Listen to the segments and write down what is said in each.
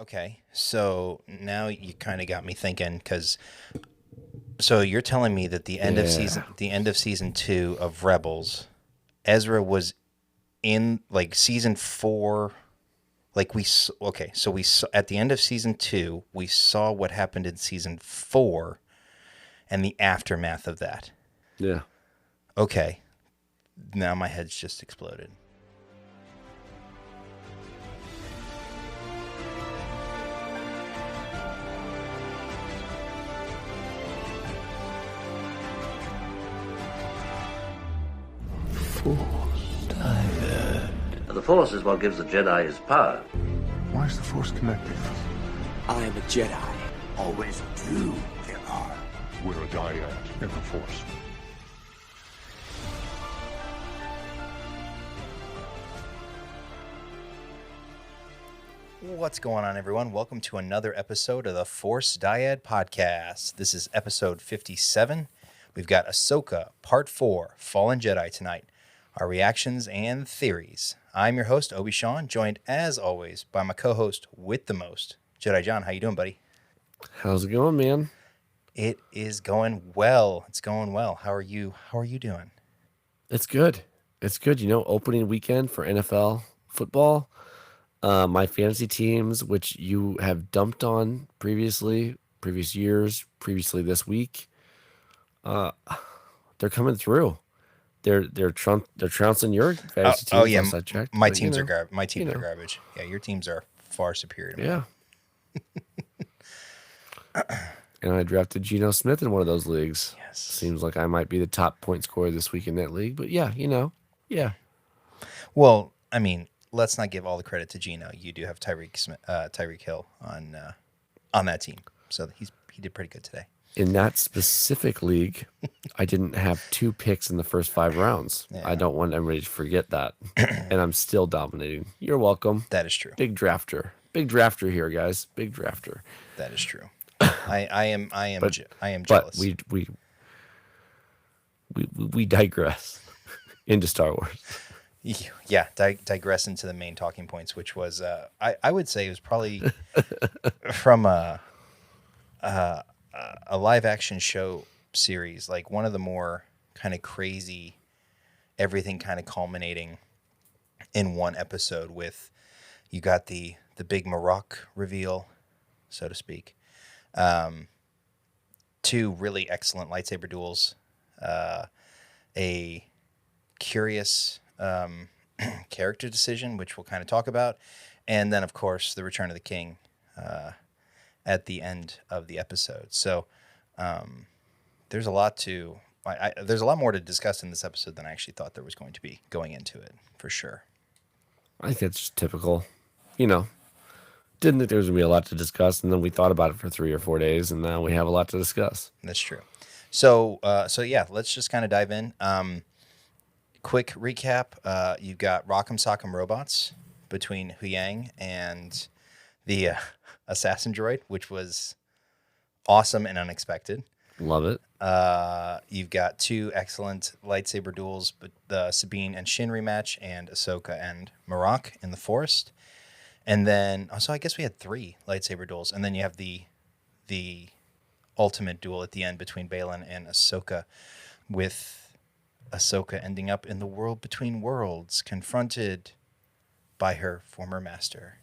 Okay, so now you kind of got me thinking because so you're telling me that Yeah. the end of season 2 of Rebels, Ezra was in like season 4. Like okay, so we saw, at the end of season 2 we saw what happened in season 4 and the aftermath of that. Yeah. Okay, now my head's just exploded. The Force is what gives the Jedi his power. Why is the Force connecting us? I am a Jedi. Always two there are. We're a dyad in the Force. What's going on, everyone? Welcome to another episode of the Force Dyad Podcast. This is episode 57. We've got Ahsoka, Part 4, Fallen Jedi tonight. Our reactions and theories. I'm your host, Obi Sean, joined as always by my co-host with the most, Jedi John. How you doing, buddy? How's it going, man? It is going well. It's going well. How are you? How are you doing? It's good. It's good. Opening weekend for NFL football. My fantasy teams, which you have dumped on previously, previous years, previously this week, they're coming through. They're trouncing your fantasy teams. Yeah, Last I checked. my but, teams are garbage. My teams you are know. garbage. Yeah, your teams are far superior to Yeah. mine. And I drafted Geno Smith in one of those leagues. Yes. Seems like I might be the top point scorer this week in that league. But yeah. Well, I mean, let's not give all the credit to Gino. You do have Tyreek Hill on that team, so he did pretty good today. In that specific league, I didn't have 2 picks in the first 5 rounds. Yeah. I don't want everybody to forget that. And I'm still dominating. You're welcome. That is true. Big drafter. Big drafter here, guys. Big drafter. That is true. I am But jealous. we digress into Star Wars. Yeah, digress into the main talking points, which was I would say it was probably from a live action show series, like one of the more kind of crazy, everything kind of culminating in one episode with you got the big Marok reveal, so to speak. 2 really excellent lightsaber duels, a curious character decision, which we'll kind of talk about, and then of course the Return of the King at the end of the episode. So there's a lot there's a lot more to discuss in this episode than I actually thought there was going to be going into it, for sure. I think that's just typical. Didn't think there was going to be a lot to discuss, and then we thought about it for 3 or 4 days, and now we have a lot to discuss. That's true. So yeah, let's just kind of dive in. Quick recap. You've got Rock'em Sock'em Robots between Huyang and the assassin droid, which was awesome and unexpected. Love it. You've got 2 excellent lightsaber duels, but the Sabine and Shin rematch, and Ahsoka and Marok in the forest. And then, so I guess we had 3 lightsaber duels, and then you have the ultimate duel at the end between Baylan and Ahsoka, with Ahsoka ending up in the world between worlds, confronted by her former master? ?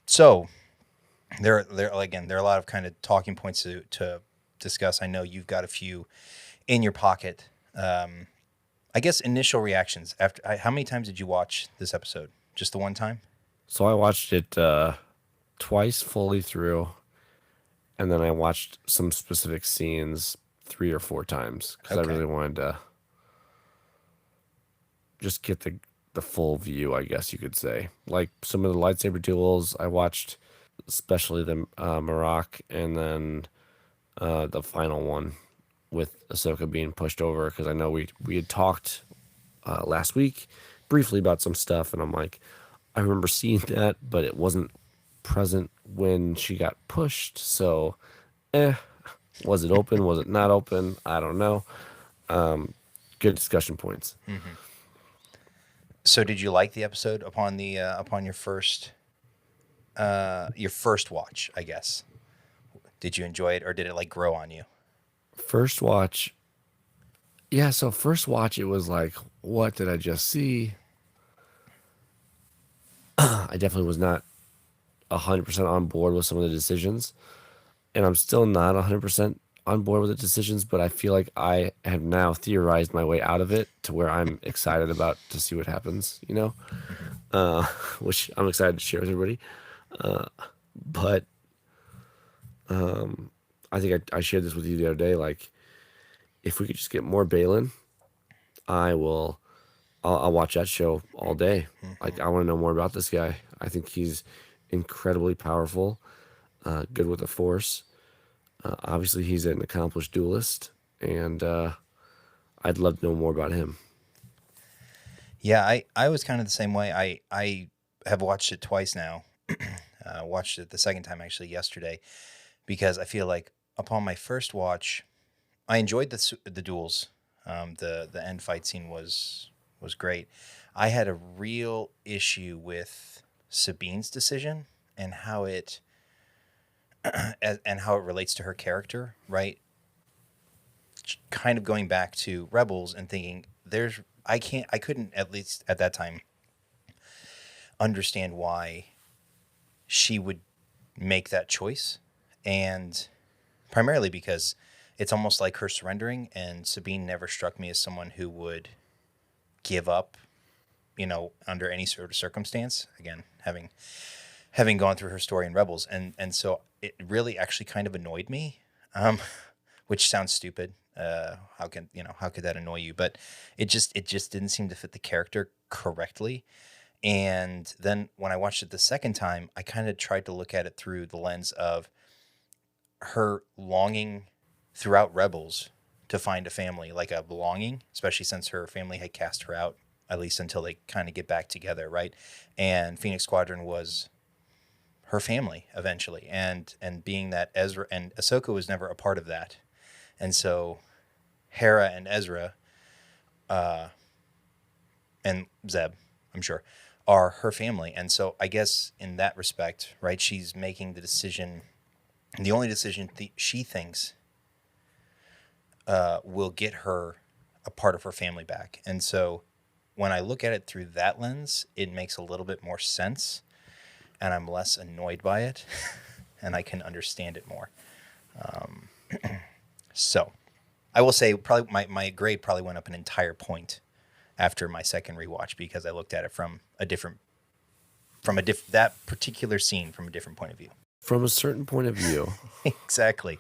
So there are a lot of kind of talking points to discuss. I know you've got a few in your pocket. I guess initial reactions after. How many times did you watch this episode? Just the one time? So I watched it twice fully through, and then I watched some specific scenes 3 or 4 times because Okay. I really wanted to just get the full view, I guess you could say. Like some of the lightsaber duels I watched, especially the Marok, and then the final one with Ahsoka being pushed over, because I know we had talked last week briefly about some stuff, and I'm like, I remember seeing that, but it wasn't present when she got pushed. So, was it open? Was it not open? I don't know. Good discussion points. Mm-hmm. So, did you like the episode upon your first your first watch, I guess. Did you enjoy it, or did it like grow on you? First watch, yeah. So first watch, it was like, what did I just see? I definitely was not 100% on board with some of the decisions, and I'm still not 100% on board with the decisions. But I feel like I have now theorized my way out of it to where I'm excited about to see what happens. Hmm. Which I'm excited to share with everybody. But I think I shared this with you the other day. Like, if we could just get more Baylan, I will. I'll watch that show all day. Hmm. Like, I want to know more about this guy. I think he's incredibly powerful, good with the Force. Obviously, he's an accomplished duelist, and I'd love to know more about him. Yeah, I was kind of the same way. I have watched it twice now. Watched it the second time actually yesterday because I feel like upon my first watch, I enjoyed the duels. The end fight scene was great. I had a real issue with Sabine's decision and how it and how it relates to her character, right? Kind of going back to Rebels and thinking I couldn't, at least at that time, understand why she would make that choice, and primarily because it's almost like her surrendering, and Sabine never struck me as someone who would give up, under any sort of circumstance. Again, having gone through her story in Rebels, and so it really actually kind of annoyed me, um, which sounds stupid. How could that annoy you? But it just didn't seem to fit the character correctly. And then when I watched it the second time, I kind of tried to look at it through the lens of her longing throughout Rebels to find a family, like a belonging, especially since her family had cast her out, at least until they kind of get back together, right? And Phoenix Squadron was her family eventually, and being that Ezra and Ahsoka was never a part of that, and so Hera and Ezra, and Zeb, I'm sure, are her family, and so I guess in that respect, right, she's making the decision, the only decision she thinks will get her a part of her family back, and so when I look at it through that lens, it makes a little bit more sense, and I'm less annoyed by it, and I can understand it more. So I will say probably my grade probably went up an entire point after my second rewatch because I looked at it from that particular scene from a different point of view. From a certain point of view, Exactly.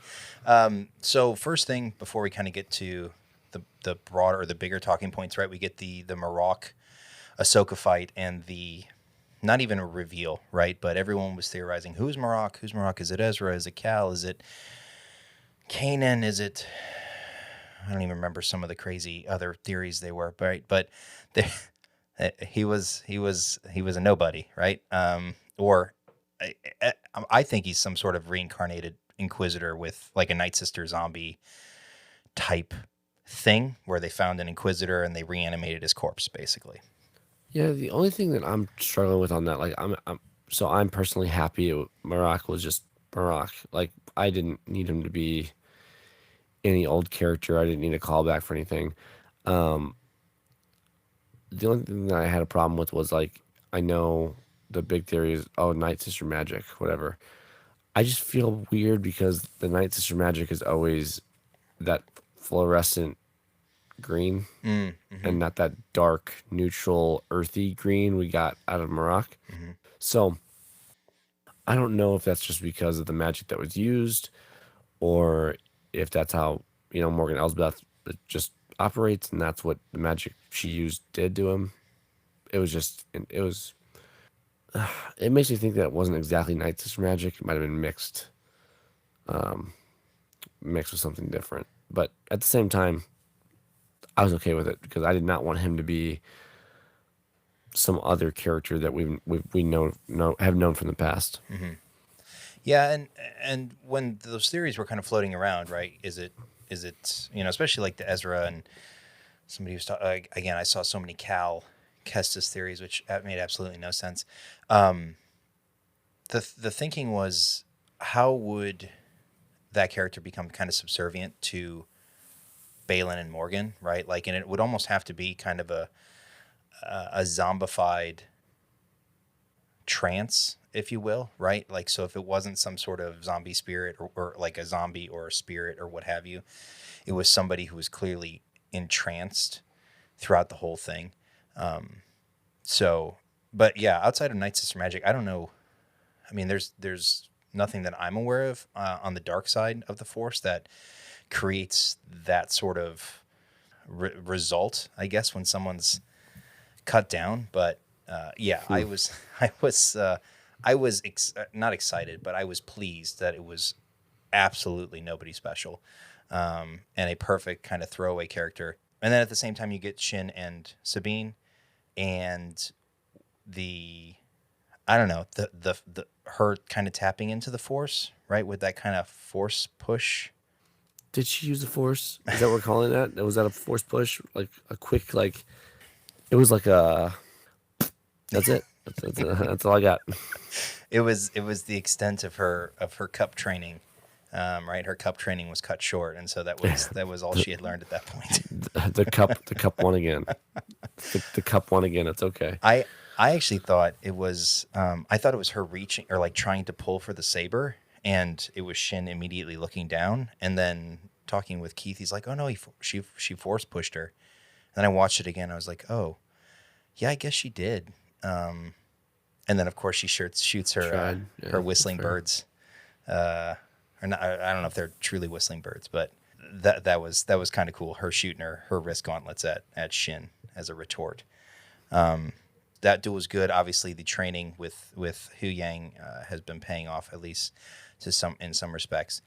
So first thing before we kind of get to the broader or the bigger talking points, right? We get the Marok Ahsoka fight and the not even a reveal, right? But everyone was theorizing who's Marok? Who's Marok? Is it Ezra? Is it Cal? Is it Kanan? Is it? I don't even remember some of the crazy other theories they were, right? But they, he was a nobody, right? Or I think he's some sort of reincarnated Inquisitor with like a Night Sister zombie type thing, where they found an Inquisitor and they reanimated his corpse, basically. yeah. The only thing that I'm struggling with on that, like, I'm personally happy Marak was just Marak. Like, I didn't need him to be any old character. I didn't need a callback for anything. Um, the only thing that I had a problem with was, like, I know the big theory is, oh, Night Sister magic, whatever. I just feel weird because the Night Sister magic is always that fluorescent green Mm-hmm. and not that dark, neutral, earthy green we got out of Marak. Mm-hmm. So I don't know if that's just because of the magic that was used or if that's how, Morgan Elsbeth just operates and that's what the magic she used did to him. It makes me think that it wasn't exactly Night Sister magic. It might have been mixed with something different. But at the same time, I was okay with it because I did not want him to be some other character that we have known from the past. Mm-hmm. Yeah, and when those theories were kind of floating around, right? Is it especially like the Ezra and somebody was again. I saw so many Cal Kestis theories, which made absolutely no sense. the thinking was, how would that character become kind of subservient to Baylan and Morgan, right? Like, and it would almost have to be kind of a zombified trance, if you will, right? Like, so if it wasn't some sort of zombie spirit or like a zombie or a spirit or what have you, it was somebody who was clearly entranced throughout the whole thing. So, but yeah, outside of Night Sister Magic, I don't know. I mean, there's nothing that I'm aware of on the dark side of the Force that creates that sort of result, I guess, when someone's cut down. But yeah, I was not excited, but I was pleased that it was absolutely nobody special, and a perfect kind of throwaway character. And then at the same time, you get Shin and Sabine, and I don't know, the her kind of tapping into the Force, right, with that kind of Force push. Did she use the Force? Is that what we're calling that? Was that a Force push? Like a quick, like, it was like a, that's it. That's all I got. It was the extent of her cup training, right? Her cup training was cut short, and so that was all she had learned at that point. The cup won again. The cup won again. It's okay. I actually thought it was her reaching or like trying to pull for the saber, and it was Shin immediately looking down, and then talking with Keith, he's like, "Oh no, she force pushed her." And then I watched it again. I was like, "Oh, yeah, I guess she did." And then of course she shoots her her whistling birds, or not, I don't know if they're truly whistling birds, but that was kind of cool. Her shooting her wrist gauntlets at Shin as a retort. That duel was good. Obviously, the training with Hu Yang has been paying off, at least in some respects.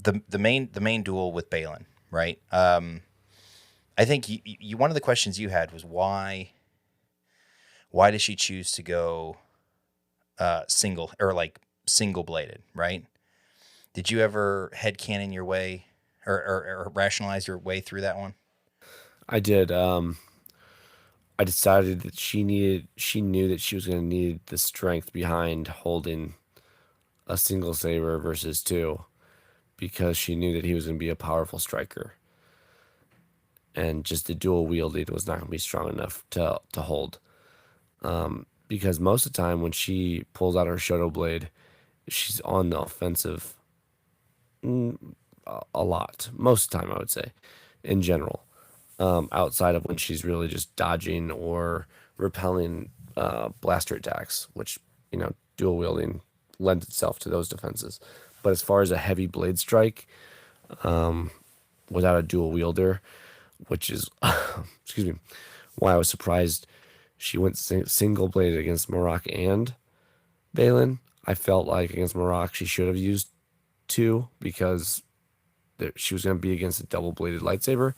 The main duel with Baylan, right? I think you one of the questions you had was why does she choose to go single bladed, right? Did you ever headcanon your way or rationalize your way through that one? I did. I decided that she knew that she was going to need the strength behind holding a single saber versus two, because she knew that he was going to be a powerful striker, and just the dual wielding was not going to be strong enough to hold. Because most of the time when she pulls out her Shoto blade, she's on the offensive a lot. Most of the time, I would say, in general. Outside of when she's really just dodging or repelling blaster attacks, which, dual wielding lends itself to those defenses. But as far as a heavy blade strike, without a dual wielder, which is, excuse me, why I was surprised she went single bladed against Marok and Baylan. I felt like against Marok she should have used two, because she was going to be against a double bladed lightsaber.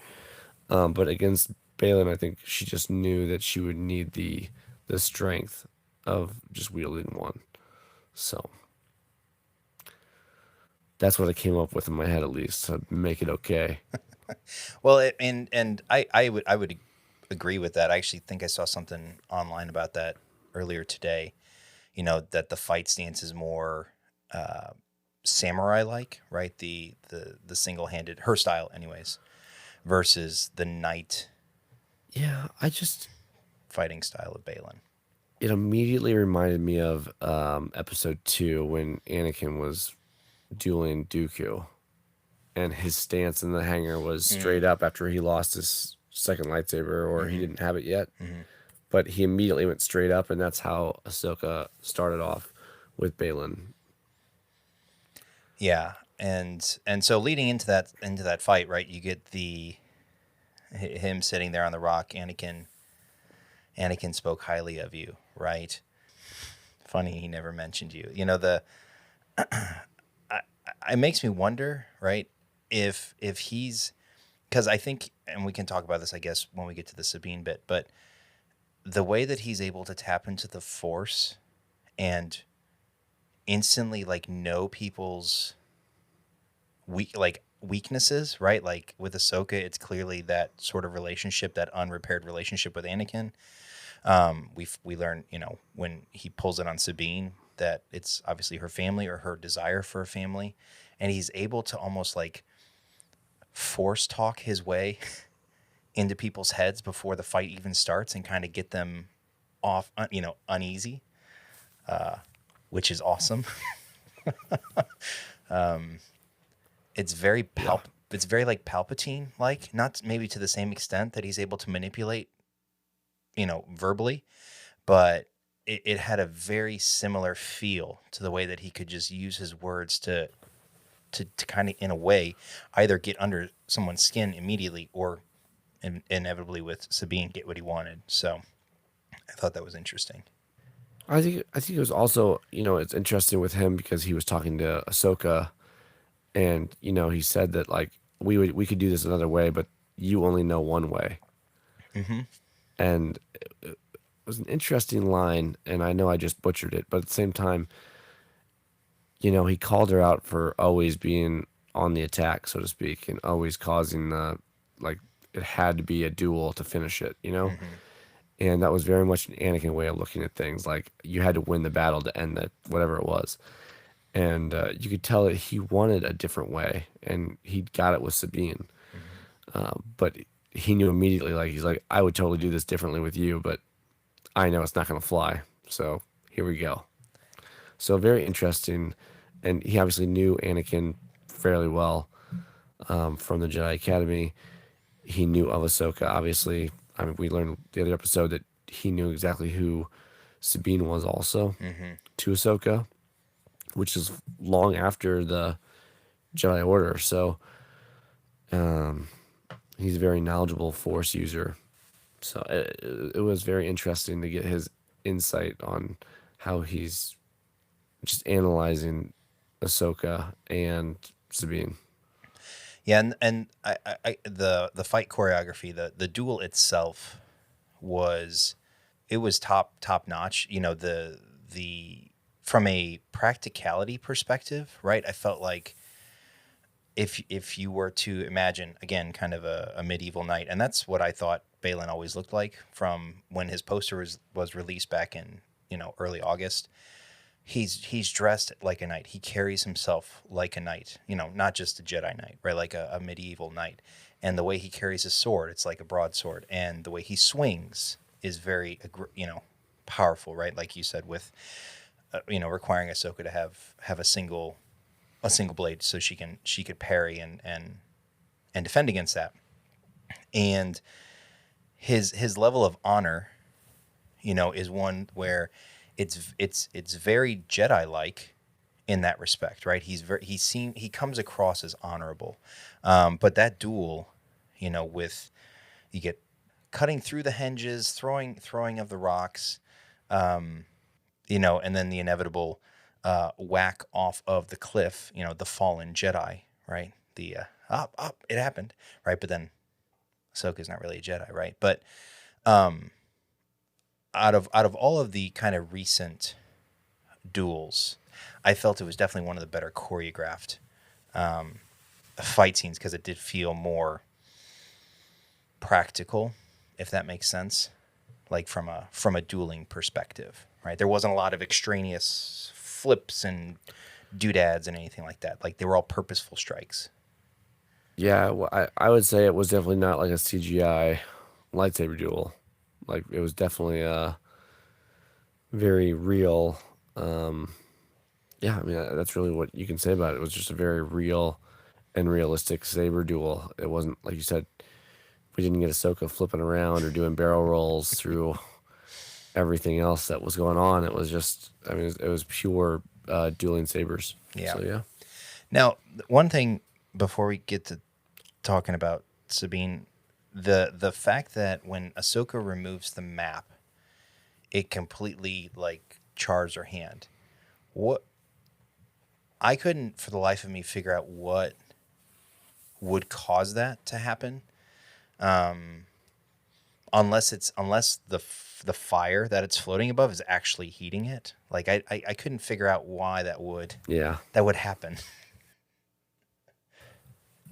But against Baylan, I think she just knew that she would need the strength of just wielding one. So that's what I came up with in my head, at least, to make it okay. Well, and I would agree with that. I actually think I saw something online about that earlier today. That the fight stance is more samurai-like, right? The single-handed, her style, anyways, versus the knight. Yeah, fighting style of Baylan. It immediately reminded me of episode 2 when Anakin was dueling Dooku, and his stance in the hangar was straight up after he lost his second lightsaber, or he didn't have it yet. But he immediately went straight up, and that's how Ahsoka started off with Baylan. Yeah, and so leading into that fight, right? You get him sitting there on the rock. Anakin spoke highly of you, right? Funny, he never mentioned you. It makes me wonder, right? If he's, because I think, and we can talk about this, I guess, when we get to the Sabine bit, but the way that he's able to tap into the Force and instantly know people's weaknesses, right? Like with Ahsoka, it's clearly that sort of relationship, that unrepaired relationship with Anakin. We learn, when he pulls it on Sabine, that it's obviously her family or her desire for a family, and he's able to almost like force talk his way into people's heads before the fight even starts and kind of get them off, uneasy, which is awesome. It's very it's very like Palpatine like, not maybe to the same extent that he's able to manipulate, verbally, but it had a very similar feel to the way that he could just use his words to kind of, in a way, either get under someone's skin immediately or inevitably with Sabine get what he wanted. So I thought that was interesting. I think it was also, it's interesting with him because he was talking to Ahsoka, and he said that like we could do this another way, but you only know one way. Mm-hmm. And it was an interesting line, and I know I just butchered it, but at the same time, he called her out for always being on the attack, so to speak, and always causing like it had to be a duel to finish it, Mm-hmm. And that was very much an Anakin way of looking at things. Like you had to win the battle to end that, whatever it was. And you could tell that he wanted a different way, and he got it with Sabine. But he knew immediately, like he's like, I would totally do this differently with you, but I know it's not going to fly. So here we go. So very interesting. And he obviously knew Anakin fairly well from the Jedi Academy. He knew of Ahsoka, obviously. I mean, we learned the other episode that he knew exactly who Sabine was also to Ahsoka, which is long after the Jedi Order. So he's a very knowledgeable Force user. So it was very interesting to get his insight on how he's just analyzing Ahsoka and Sabine. Yeah, and the fight choreography, the duel itself was top notch. The from a practicality perspective, right? I felt like if you were to imagine again kind of a medieval knight, and that's what I thought Baylan always looked like from when his poster was released back in early August. He's dressed like a knight. He carries himself like a knight, not just a Jedi knight, right? Like a medieval knight. And the way he carries his sword, it's like a broadsword. And the way he swings is very, powerful, right? Like you said, with, requiring Ahsoka to have a single blade so she could parry and defend against that. And his level of honor, is one where it's very Jedi-like in that respect, right? He comes across as honorable, but that duel, with you get cutting through the hinges, throwing of the rocks, and then the inevitable whack off of the cliff, the fallen Jedi, right? The up, it happened, right? But then Ahsoka's not really a Jedi, right? But out of all of the kind of recent duels, I felt it was definitely one of the better choreographed fight scenes because it did feel more practical, if that makes sense, like from a dueling perspective, right? There wasn't a lot of extraneous flips and doodads and anything like that. Like they were all purposeful strikes. Yeah, well, I would say it was definitely not like a CGI lightsaber duel. Like it was definitely a very real. Yeah, I mean that's really what you can say about it. It was just a very real and realistic saber duel. It wasn't like you said. We didn't get Ahsoka flipping around or doing barrel rolls through everything else that was going on. It was just, I mean, it was pure dueling sabers. Yeah. So yeah. Now, one thing before we get to talking about Sabine, the fact that when Ahsoka removes the map, it completely like chars her hand. What I couldn't for the life of me figure out what would cause that to happen. Unless the fire that it's floating above is actually heating it. Like I couldn't figure out why that would happen.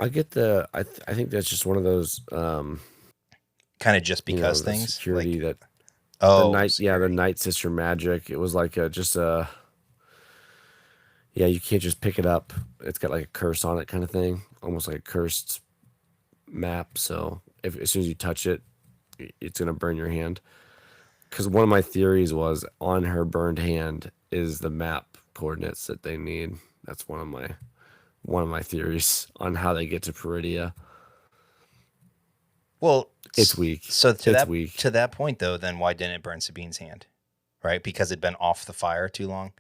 I get I think that's just one of those kind of just because the things security like, the night security. the night sister magic. It was like just a Yeah, you can't just pick it up. It's got like a curse on it, kind of thing, almost like a cursed map. So if as soon as you touch it, it's gonna burn your hand. Because one of my theories was on her burned hand is the map coordinates that they need. That's one of my theories on how they get to Peridia. Well, It's weak. so It's weak. to that point though, then why didn't it burn Sabine's hand? Right? Because it'd been off the fire too long,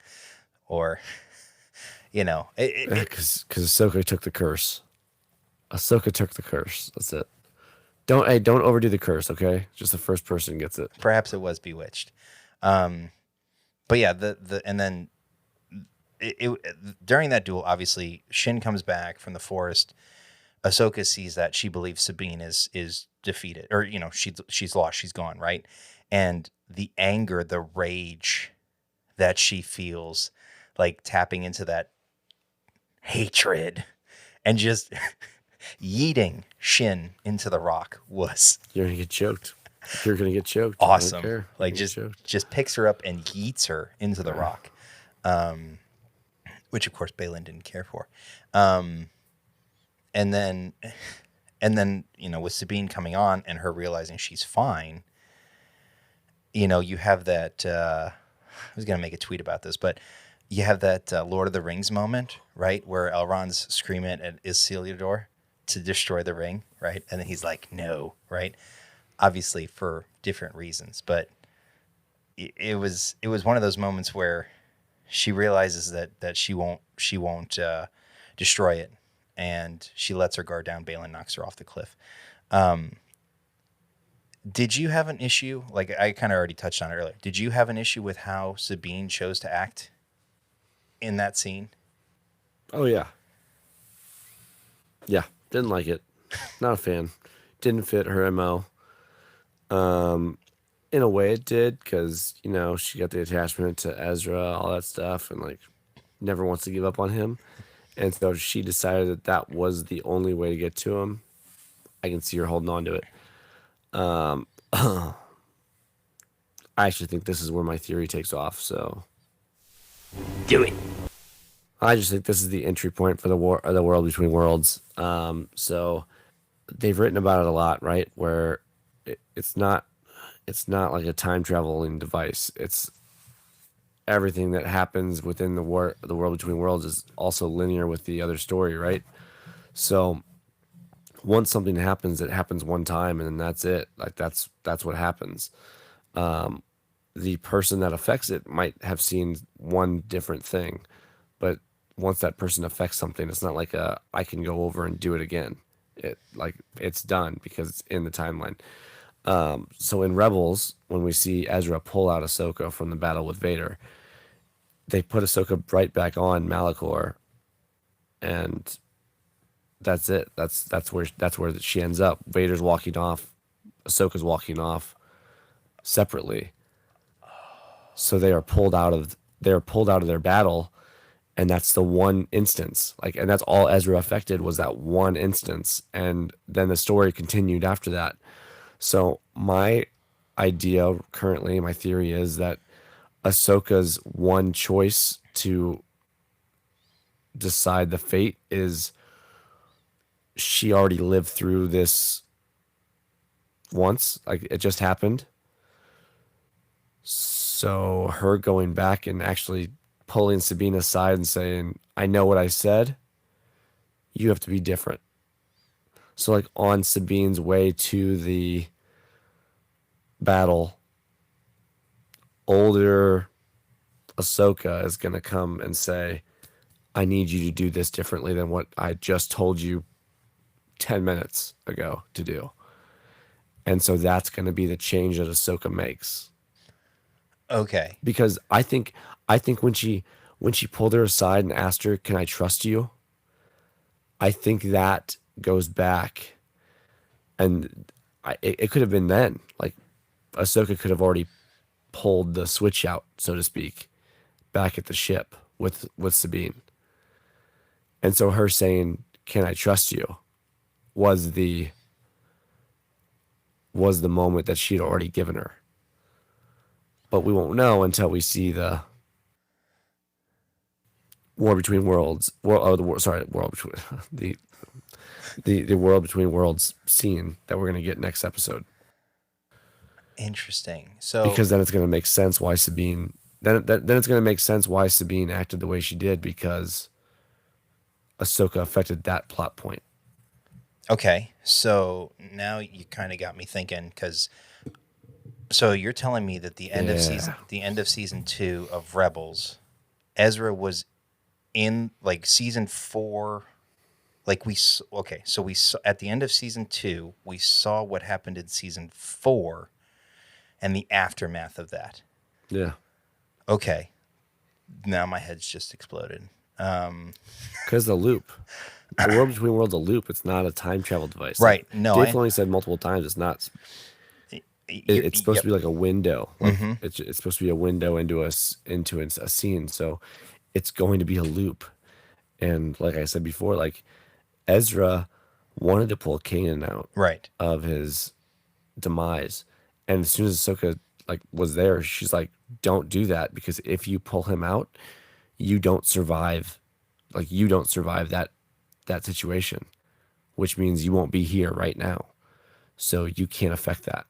or Because Ahsoka took the curse. Ahsoka took the curse. That's it. Don't overdo the curse, okay? Just the first person gets it. perhaps it was bewitched. But yeah, the and then during that duel, obviously Shin comes back from the forest. Ahsoka sees that she believes Sabine is defeated, or she's lost, she's gone, right? And the anger, the rage that she feels, like tapping into that hatred and just yeeting Shin into the rock was You're gonna get choked. You're gonna get choked. I don't awesome. care. Like You're gonna get choked. just picks her up and yeets her into the rock, which of course Baylan didn't care for. And then with Sabine coming on and her realizing she's fine, you have that. I was gonna make a tweet about this, but you have that Lord of the Rings moment, right, where Elrond's screaming at Isildur to destroy the ring, right, and then he's like, "No," right, obviously for different reasons, but it was one of those moments where she realizes that she won't destroy it, and she lets her guard down. Baylan knocks her off the cliff. Did you have an issue? Like I kind of already touched on it earlier. Did you have an issue with how Sabine chose to act in that scene? Oh yeah. Yeah. Didn't like it. Not a fan. Didn't fit her MO. In a way it did, because, she got the attachment to Ezra, all that stuff, and like never wants to give up on him. And so she decided that was the only way to get to him. I can see her holding on to it. I actually think this is where my theory takes off. So Do it. I just think this is the entry point for the world between worlds. So they've written about it a lot, right? Where it's not like a time traveling device. It's everything that happens within the world between worlds is also linear with the other story, right? So once something happens, it happens one time, and then that's it. Like that's what happens. The person that affects it might have seen one different thing, but once that person affects something, it's not like I can go over and do it again. It's done because it's in the timeline. So in Rebels, when we see Ezra pull out Ahsoka from the battle with Vader, they put Ahsoka right back on Malachor, and that's it. That's where she ends up. Vader's walking off, Ahsoka's walking off separately. So they are pulled out of their battle, and that's the one instance. And that's all Ezra affected was that one instance, and then the story continued after that. So my idea currently, my theory is that Ahsoka's one choice to decide the fate is she already lived through this once. Like it just happened. So her going back and actually pulling Sabine aside and saying, I know what I said. You have to be different. So like on Sabine's way to the battle, older Ahsoka is going to come and say, I need you to do this differently than what I just told you 10 minutes ago to do. And so that's going to be the change that Ahsoka makes. Okay. Because I think when she pulled her aside and asked her, can I trust you? I think that goes back, and it could have been then. Like Ahsoka could have already pulled the switch out, so to speak, back at the ship with Sabine. And so her saying, can I trust you, was the moment that she'd already given her. But we won't know until we see the War Between Worlds. World Between the World Between Worlds scene that we're gonna get next episode. Interesting. So Because then it's gonna make sense why Sabine. Then it's gonna make sense why Sabine acted the way she did, because Ahsoka affected that plot point. okay, so now you kind of got me thinking, because so you're telling me that the end of season 2 of Rebels, Ezra was in like season 4. Like so we saw at the end of season 2, we saw what happened in season 4 and the aftermath of that. Yeah. Okay, now my head's just exploded. Because the loop, the World Between Worlds, a loop. It's not a time travel device. Right. Like, No, Dave Filoni said multiple times. It's not. It's supposed yep. to be like a window. Like Mm-hmm. it's supposed to be a window into a scene. So it's going to be a loop. And like I said before, like Ezra wanted to pull Kanan out Right. of his demise, and as soon as Ahsoka like was there, she's like, "Don't do that, because if you pull him out, you don't survive. Like you don't survive that situation, which means you won't be here right now. So you can't affect that."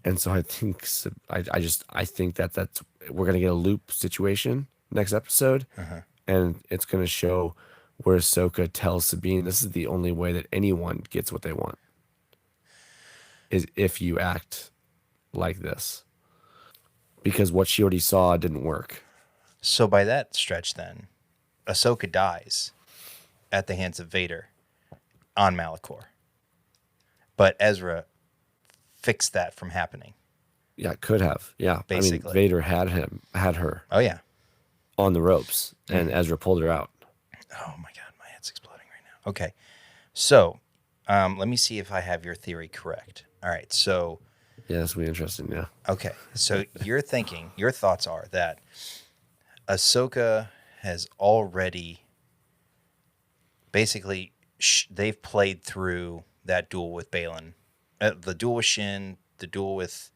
And so I think I think that's we're gonna get a loop situation next episode, and it's gonna show where Ahsoka tells Sabine, "This is the only way that anyone gets what they want, is if you act like this," because what she already saw didn't work. So by that stretch, then, Ahsoka dies at the hands of Vader on Malachor, but Ezra fixed that from happening. Yeah, it could have. Yeah, Basically. I mean, Vader had her Oh yeah. on the ropes, and Ezra pulled her out. Oh my God, my head's exploding right now. Okay, so let me see if I have your theory correct. All right, so Yeah, that's really interesting. Yeah, okay, so your thoughts are that Ahsoka has already basically they've played through that duel with Baylan, the duel with Shin, the duel with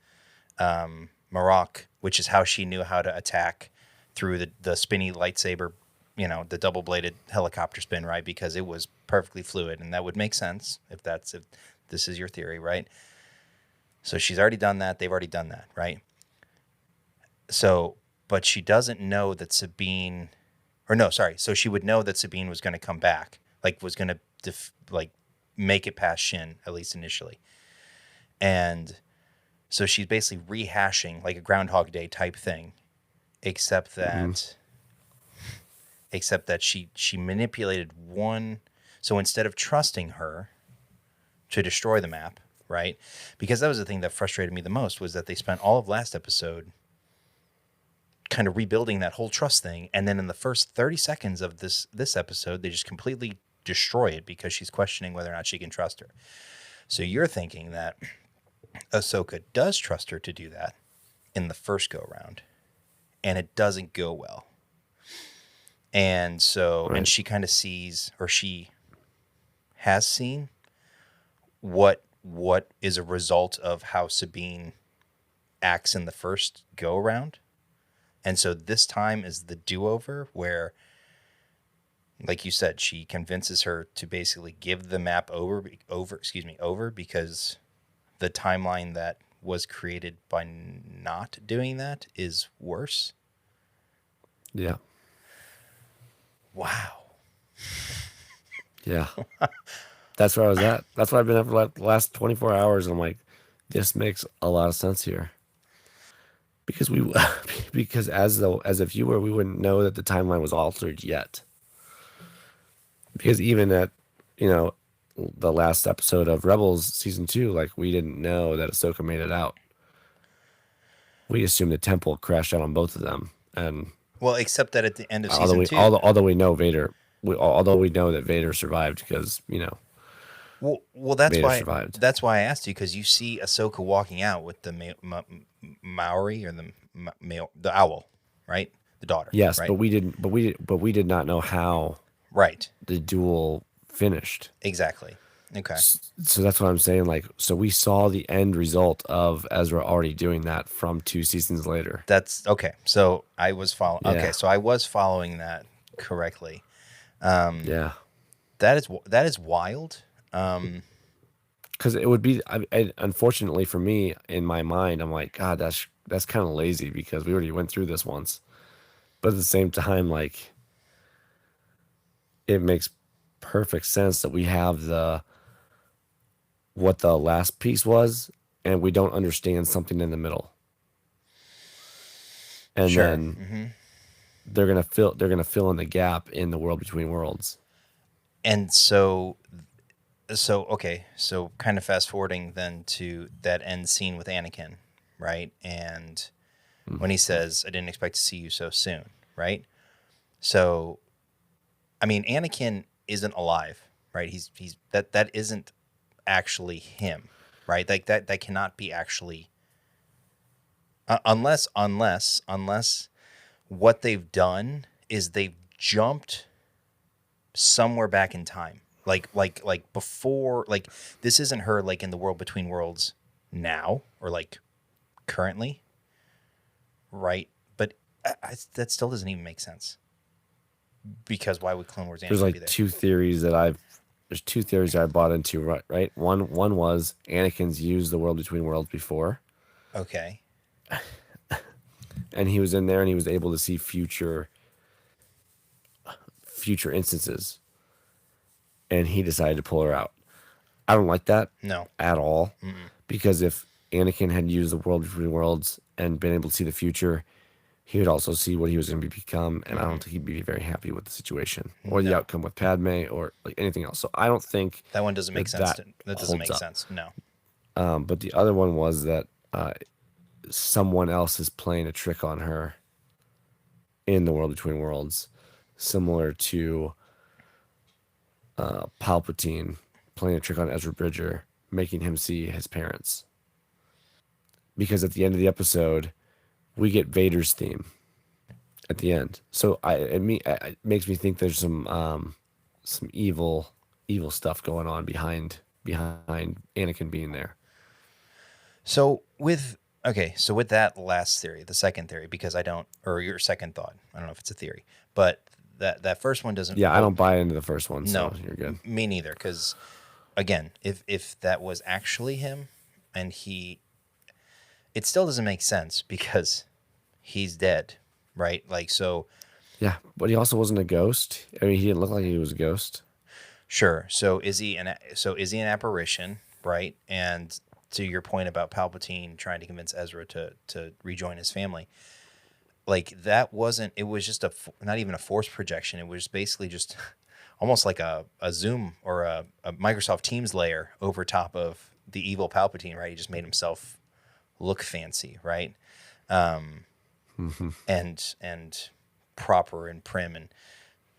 Marok, which is how she knew how to attack through the spinny lightsaber, the double-bladed helicopter spin, right? Because it was perfectly fluid, and that would make sense if this is your theory, right? So she's already done that. They've already done that, right? So, but she doesn't know that Sabine, so she would know that Sabine was going to come back, like was going to make it past Shin, at least initially. And so she's basically rehashing like a Groundhog Day type thing, except that she manipulated one. So instead of trusting her to destroy the map, right? Because that was the thing that frustrated me the most, was that they spent all of last episode kind of rebuilding that whole trust thing, and then in the first 30 seconds of this episode, they just completely destroy it because she's questioning whether or not she can trust her. So you're thinking that Ahsoka does trust her to do that in the first go round, and it doesn't go well. And so, right. And she kind of sees, or she has seen what is a result of how Sabine acts in the first go around. And so this time is the do-over where, like you said, she convinces her to basically give the map over because the timeline that was created by not doing that is worse. Yeah. Wow. Yeah. That's where I was at. That's why I've been up for the last 24 hours. And I'm like, this makes a lot of sense here. Because as a viewer, we wouldn't know that the timeline was altered yet. Because even at, the last episode of Rebels season 2, like we didn't know that Ahsoka made it out. We assumed the temple crashed out on both of them. And well, except that at the end of season 2, although we know that Vader survived because, Well, that's Vader why survived. That's why I asked you, because you see Ahsoka walking out with the Maori or the owl, right? The daughter. Yes, right? but we did not know how Right. the duel finished. Exactly. Okay. So that's what I'm saying. Like, so we saw the end result of Ezra already doing that from 2 seasons later. That's okay. So I was following. Yeah. Okay, so I was following that correctly. Yeah. That is wild. Because it would be, unfortunately for me, in my mind, I'm like, God, that's kind of lazy because we already went through this once. But at the same time, like, it makes perfect sense that we have what the last piece was, and we don't understand something in the middle. And Sure. then they're gonna fill in the gap in the world between worlds. And so okay, so kind of fast forwarding then to that end scene with Anakin, right? And when he says, "I didn't expect to see you so soon," right? So, I mean, Anakin isn't alive, right? He's that isn't actually him, right? Like that cannot be actually unless what they've done is they've jumped somewhere back in time. Like before, like this isn't her like in the world between worlds now or like currently, right? But that still doesn't even make sense because why would Clone Wars There's Anakin be like there? there's two theories that I bought into, right? One was Anakin's used the world between worlds before, Okay, and he was in there and he was able to see future instances, and he decided to pull her out. I don't like that no, at all, because if Anakin had used the world between worlds and been able to see the future, he would also see what he was going to become, and I don't think he'd be very happy with the situation or the No. outcome with Padme or like anything else. So I don't think that one doesn't make sense. That doesn't holds make up. sense. No. But the other one was that someone else is playing a trick on her in the world between worlds, similar to Palpatine playing a trick on Ezra Bridger, making him see his parents. Because at the end of the episode, we get Vader's theme at the end. So it makes me think there's some evil stuff going on behind Anakin being there. So with that last theory, the second theory, because I don't, or your second thought, I don't know if it's a theory, but that first one doesn't. Yeah, I don't buy into the first one, so No, you're good. me neither. Because again, if that was actually him, and it still doesn't make sense because he's dead, right? Like so. Yeah, but he also wasn't a ghost. I mean, he didn't look like he was a ghost. Sure. So is he an apparition, right? And to your point about Palpatine trying to convince Ezra to rejoin his family, like that wasn't. It was just not even a force projection. It was basically just almost like a Zoom or a Microsoft Teams layer over top of the evil Palpatine, right? He just made himself look fancy, right? And proper and prim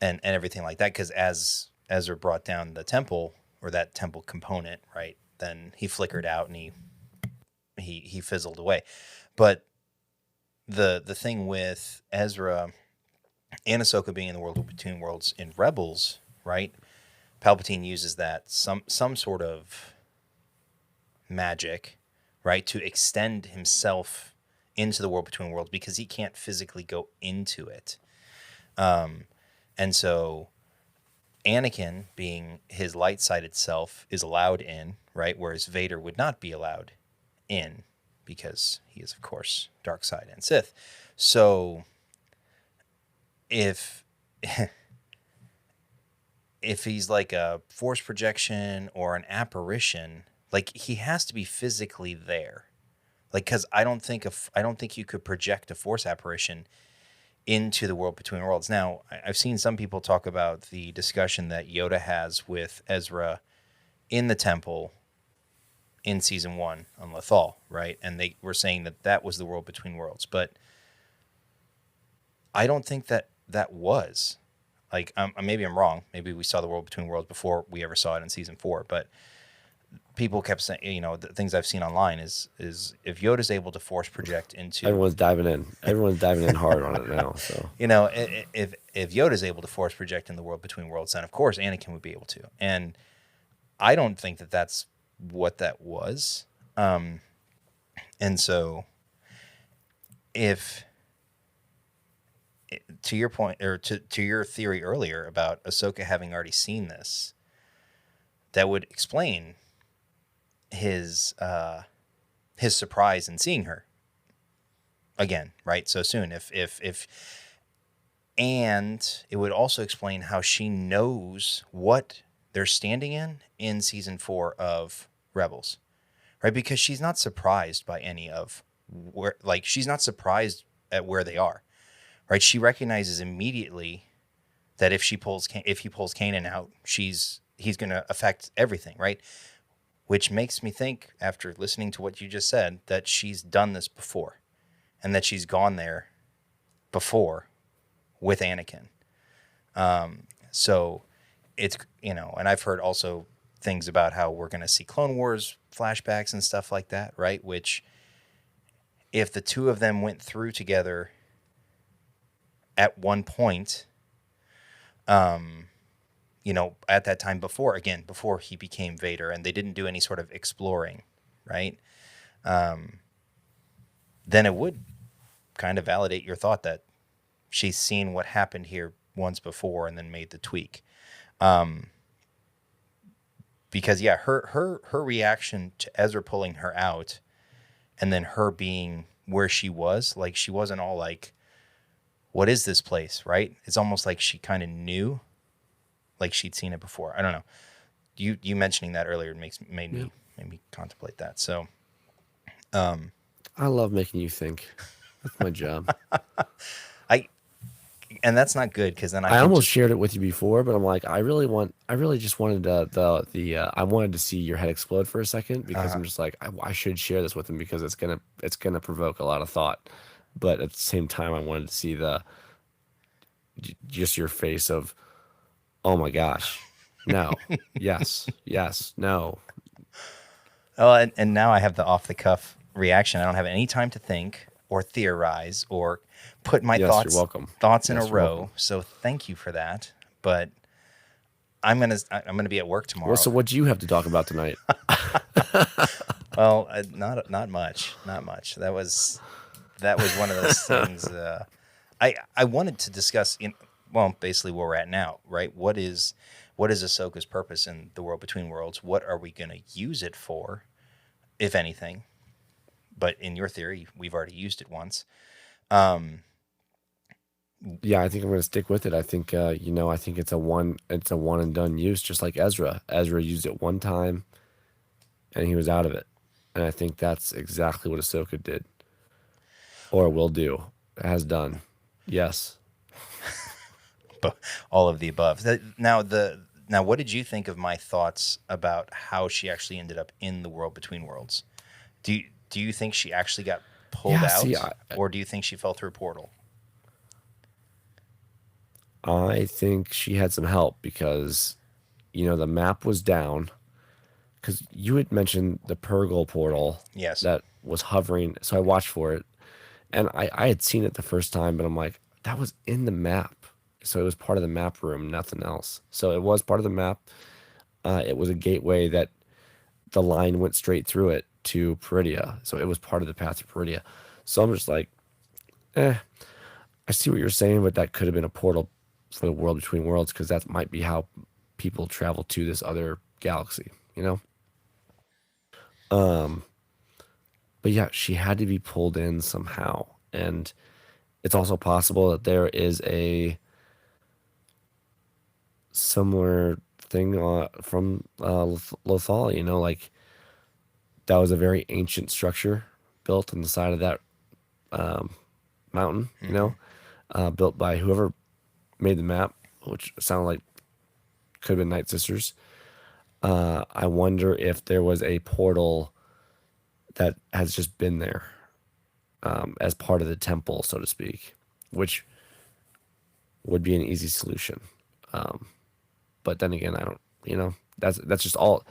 and everything like that. Because as Ezra brought down the temple or that temple component, right, then he flickered out and he fizzled away. But the thing with Ezra and Ahsoka being in the world between worlds in Rebels, right? Palpatine uses that some sort of magic, right, to extend himself into the world between worlds because he can't physically go into it. And so Anakin, being his light-sided self, is allowed in, right? Whereas Vader would not be allowed in because he is, of course, dark side and Sith. So if he's like a force projection or an apparition, like he has to be physically there. Like, because I don't think you could project a force apparition into the world between worlds. Now, I've seen some people talk about the discussion that Yoda has with Ezra in the temple in season 1 on Lothal, right? And they were saying that was the world between worlds, but I don't think that was like. Maybe I'm wrong. Maybe we saw the world between worlds before we ever saw it in season 4, but people kept saying, the things I've seen online is if Yoda's able to force project into Everyone's diving in hard on it now. So if Yoda's able to force project in the world between worlds, then of course Anakin would be able to. And I don't think that that's what that was. And so if to your point, or to your theory earlier about Ahsoka having already seen this, that would explain his surprise in seeing her again, right? So soon. If and it would also explain how she knows what they're standing in season 4 of Rebels, right? Because she's not surprised by any of where, like, she's not surprised at where they are, right? She recognizes immediately that if he pulls Kanan out, he's going to affect everything, right? Which makes me think, after listening to what you just said, that she's done this before, and that she's gone there before with Anakin. So it's, and I've heard also things about how we're going to see Clone Wars flashbacks and stuff like that, right? Which, if the two of them went through together at one point, at that time before he became Vader, and they didn't do any sort of exploring, right? Then it would kind of validate your thought that she's seen what happened here once before and then made the tweak. Because her reaction to Ezra pulling her out, and then her being where she was, like, she wasn't all like, what is this place, right? It's almost like she kind of knew, like she'd seen it before. I don't know. You mentioning that earlier made me contemplate that. So, I love making you think. That's my job. And that's not good, because then I almost shared it with you before, but I'm like, I really just wanted I wanted to see your head explode for a second, because I'm just like, I should share this with him, because it's gonna provoke a lot of thought. But at the same time, I wanted to see just your face of, oh my gosh, no, yes, no. Oh, and now I have the off the cuff reaction. I don't have any time to think or theorize or put my Yes, you're welcome. thoughts in a Yes, you're row. welcome. So thank you for that. But I'm gonna be at work tomorrow. Well, so what do you have to talk about tonight? Well, not much. That was one of those things. I wanted to discuss basically where we're at now, right? What is Ahsoka's purpose in the world between worlds? What are we going to use it for, if anything? But in your theory, we've already used it once. Yeah, I think I'm going to stick with it. I think I think it's a one and done use, just like Ezra. Ezra used it one time, and he was out of it. And I think that's exactly what Ahsoka did, or will do, has done. Yes. But all of the above. Now, what did you think of my thoughts about how she actually ended up in the world between worlds? Do you think she actually got pulled out, see, or do you think she fell through a portal? I think she had some help, because, the map was down. Because you had mentioned the Purgle portal. Yes. That was hovering. So I watched for it. And I had seen it the first time, but I'm like, that was in the map. So it was part of the map room, nothing else. So it was part of the map. It was a gateway that the line went straight through it to Peridia. So it was part of the path to Peridia. So I'm just like, I see what you're saying, but that could have been a portal for the world between worlds, because that might be how people travel to this other galaxy, But yeah, she had to be pulled in somehow. And it's also possible that there is a similar thing from Lothal, like that was a very ancient structure built on the side of that mountain, built by whoever made the map, which sounded like could have been Night Sisters. I wonder if there was a portal that has just been there as part of the temple, so to speak, which would be an easy solution. But then again, I don't, that's just all,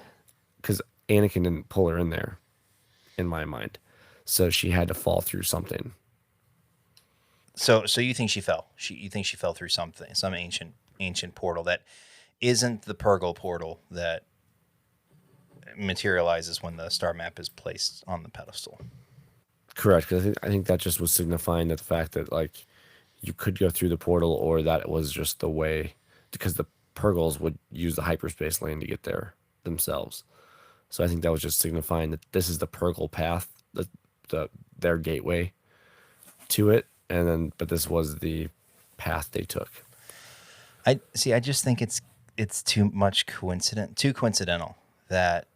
because Anakin didn't pull her in there, in my mind. So she had to fall through something. So you think she fell? You think she fell through something, some ancient portal that isn't the Purgle portal that materializes when the star map is placed on the pedestal? Correct, because I think that just was signifying that the fact that, like, you could go through the portal, or that was just the way, because the Purgles would use the hyperspace lane to get there themselves. So I think that was just signifying that this is the Purgle path, their gateway to it, and then but this was the path they took. I just think it's too coincidental that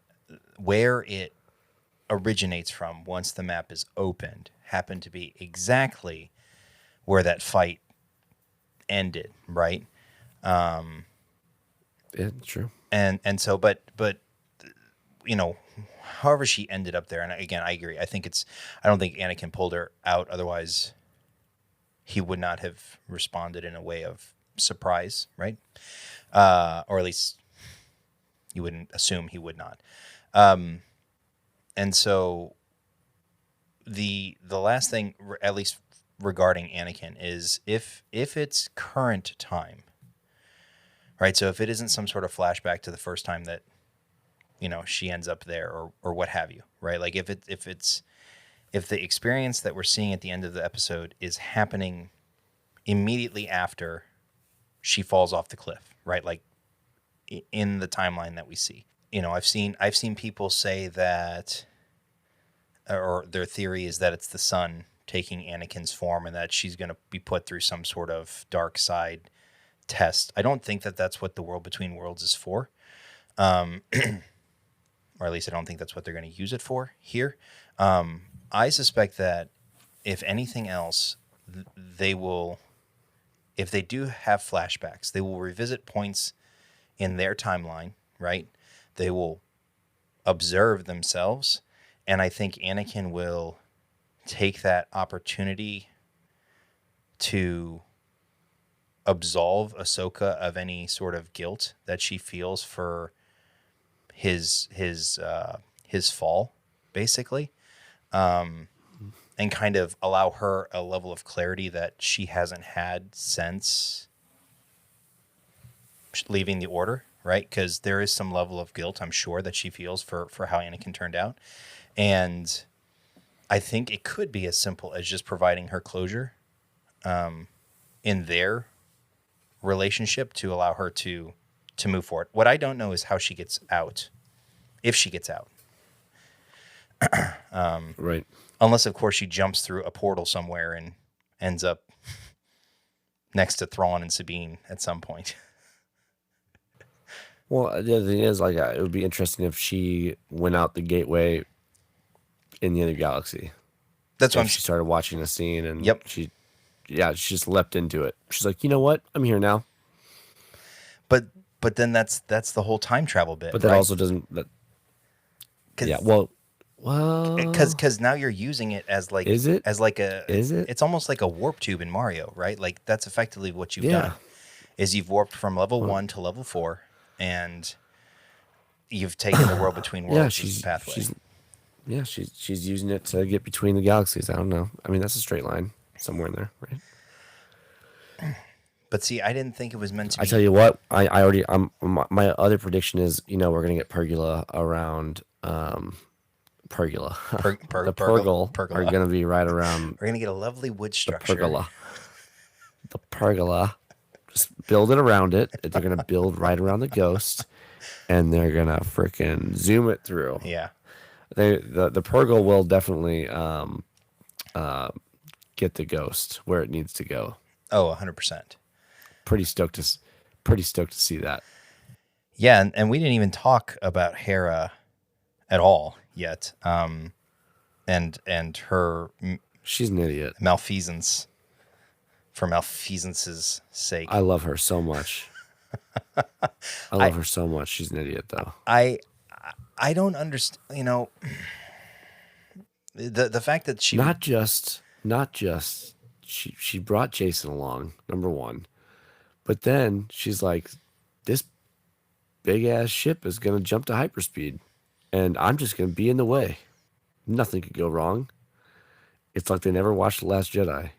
where it originates from once the map is opened happened to be exactly where that fight ended, right? Yeah, true. And so but you know, however she ended up there, and again, I agree. I don't think Anakin pulled her out, otherwise he would not have responded in a way of surprise, right? Or at least you wouldn't assume he would not. And so the last thing, at least regarding Anakin, is if it's current time, right? So if it isn't some sort of flashback to the first time that, you know, she ends up there, or what have you, right? Like if the experience that we're seeing at the end of the episode is happening immediately after she falls off the cliff, right? Like in the timeline that we see, you know, I've seen people say that, or their theory is that it's the son taking Anakin's form and that she's going to be put through some sort of dark side test. I don't think that that's what the World Between Worlds is for. Or at least I don't think that's what they're going to use it for here. I suspect that if anything else, they will, if they do have flashbacks, they will revisit points in their timeline, right? They will observe themselves. And I think Anakin will take that opportunity to absolve Ahsoka of any sort of guilt that she feels for his fall, basically, and kind of allow her a level of clarity that she hasn't had since leaving the Order, right? Because there is some level of guilt, I'm sure, that she feels for how Anakin turned out. And I think it could be as simple as just providing her closure in their relationship to allow her to move forward. What I don't know is how she gets out, if she gets out. Right. Unless, of course, she jumps through a portal somewhere and ends up next to Thrawn and Sabine at some point. Well, the other thing is, like, it would be interesting if she went out the gateway in the other galaxy. That's what she started watching a scene, and Yep. she just leapt into it. She's like, you know what? I'm here now. But then that's the whole time travel bit. But that right? also doesn't. Yeah. Well. Because now you're using it as like, is it? As like a, is it? It's almost like a warp tube in Mario, right? Like that's effectively what you've done. Is you've warped from level 1 to level 4, and you've taken the World Between Worlds as the pathway. She's using it to get between the galaxies. I don't know. I mean, that's a straight line somewhere in there, right? But see, I didn't think it was meant to be. I tell you what, I already. My other prediction is, we're gonna get Pergula around. Pergula. The Purgle are gonna be right around. We're gonna get a lovely wood structure. The Pergola. Just build it around it. They're gonna build right around the ghost, and they're gonna freaking zoom it through. Yeah. The Purgle will definitely get the ghost where it needs to go. Oh, 100%. Pretty stoked to see that. Yeah, and we didn't even talk about Hera at all yet. And her she's an idiot. Malfeasance, for malfeasance's sake. I love her so much. I love her so much. She's an idiot, though. I don't understand. The fact that she not just she brought Jason along, number one, but then she's like, this big ass ship is gonna jump to hyperspeed, and I'm just gonna be in the way. Nothing could go wrong. It's like they never watched The Last Jedi.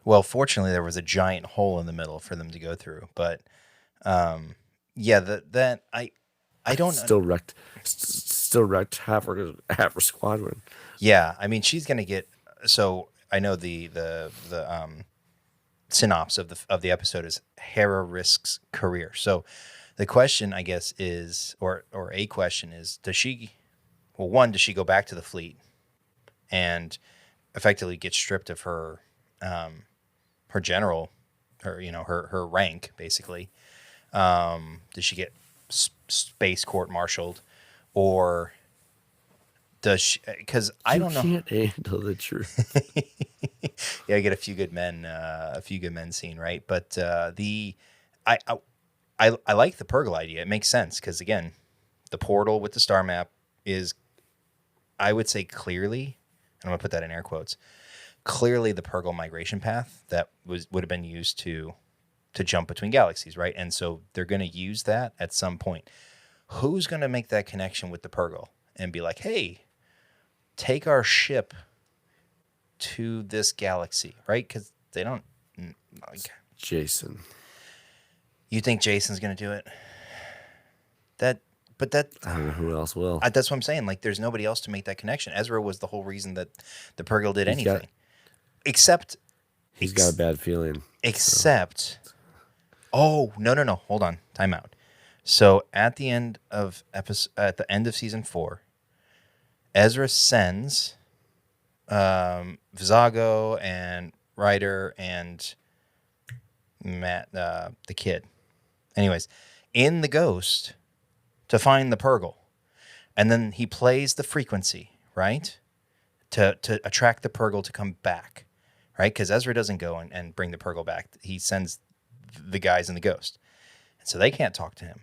Well, fortunately, there was a giant hole in the middle for them to go through. But yeah, that I don't still wrecked half her squadron. Yeah, I mean, she's gonna get. So I know the synopsis of the episode is Hera risks career. So the question, I guess, is, or a question is, does she go back to the fleet and effectively get stripped of her general, her rank, basically? Does she get space court-martialed, or does she? Because I don't know. You can't handle the truth. Yeah, I get a few good men scene, right? But I like the Purgle idea. It makes sense because, again, the portal with the star map is, I would say, clearly, and I'm gonna put that in air quotes, clearly the Purgle migration path that would have been used to jump between galaxies, right? And so they're going to use that at some point. Who's going to make that connection with the Purgle and be like, hey, take our ship to this galaxy, right? Because they don't, like. Jason. You think Jason's going to do it? I don't know who else will. That's what I'm saying. Like, there's nobody else to make that connection. Ezra was the whole reason that the Purgle did anything. He's got a bad feeling. Except, oh, no. Hold on. Time out. So at the end of season 4, Ezra sends Vizago and Ryder and Matt, the kid. Anyways, in the Ghost to find the Purgle. And then he plays the frequency, right? To attract the Purgle to come back, right? Because Ezra doesn't go and bring the Purgle back. He sends the guys in the Ghost. And so they can't talk to him.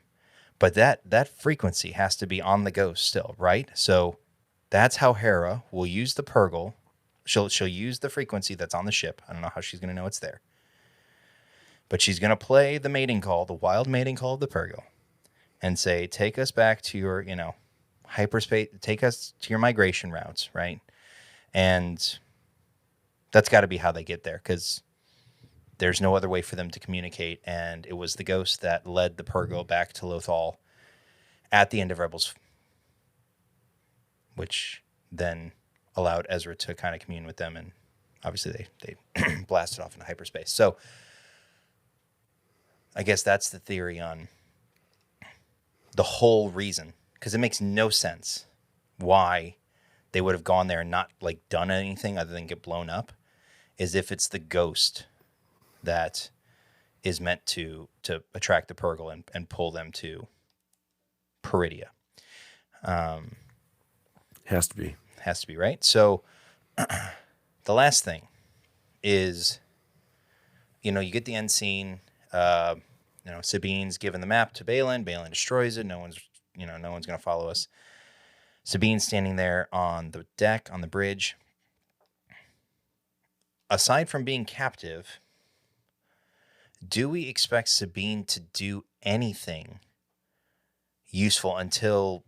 But that frequency has to be on the Ghost still, right? So that's how Hera will use the Purgle. She'll use the frequency that's on the ship. I don't know how she's going to know it's there. But she's going to play the mating call, the wild mating call of the Purgle, and say, take us back to your, hyperspace, take us to your migration routes, right? And that's got to be how they get there, because there's no other way for them to communicate. And it was the Ghost that led the Purgle back to Lothal at the end of Rebels, which then allowed Ezra to kind of commune with them. And obviously they blasted off into hyperspace. So I guess that's the theory on the whole reason, because it makes no sense why they would have gone there and not done anything other than get blown up, is if it's the Ghost that is meant to attract the Purgle and pull them to Peridia. Has to be, right? So the last thing is, you get the end scene. Sabine's given the map to Baylan. Baylan destroys it. No one's going to follow us. Sabine's standing there on the deck, on the bridge. Aside from being captive, do we expect Sabine to do anything useful until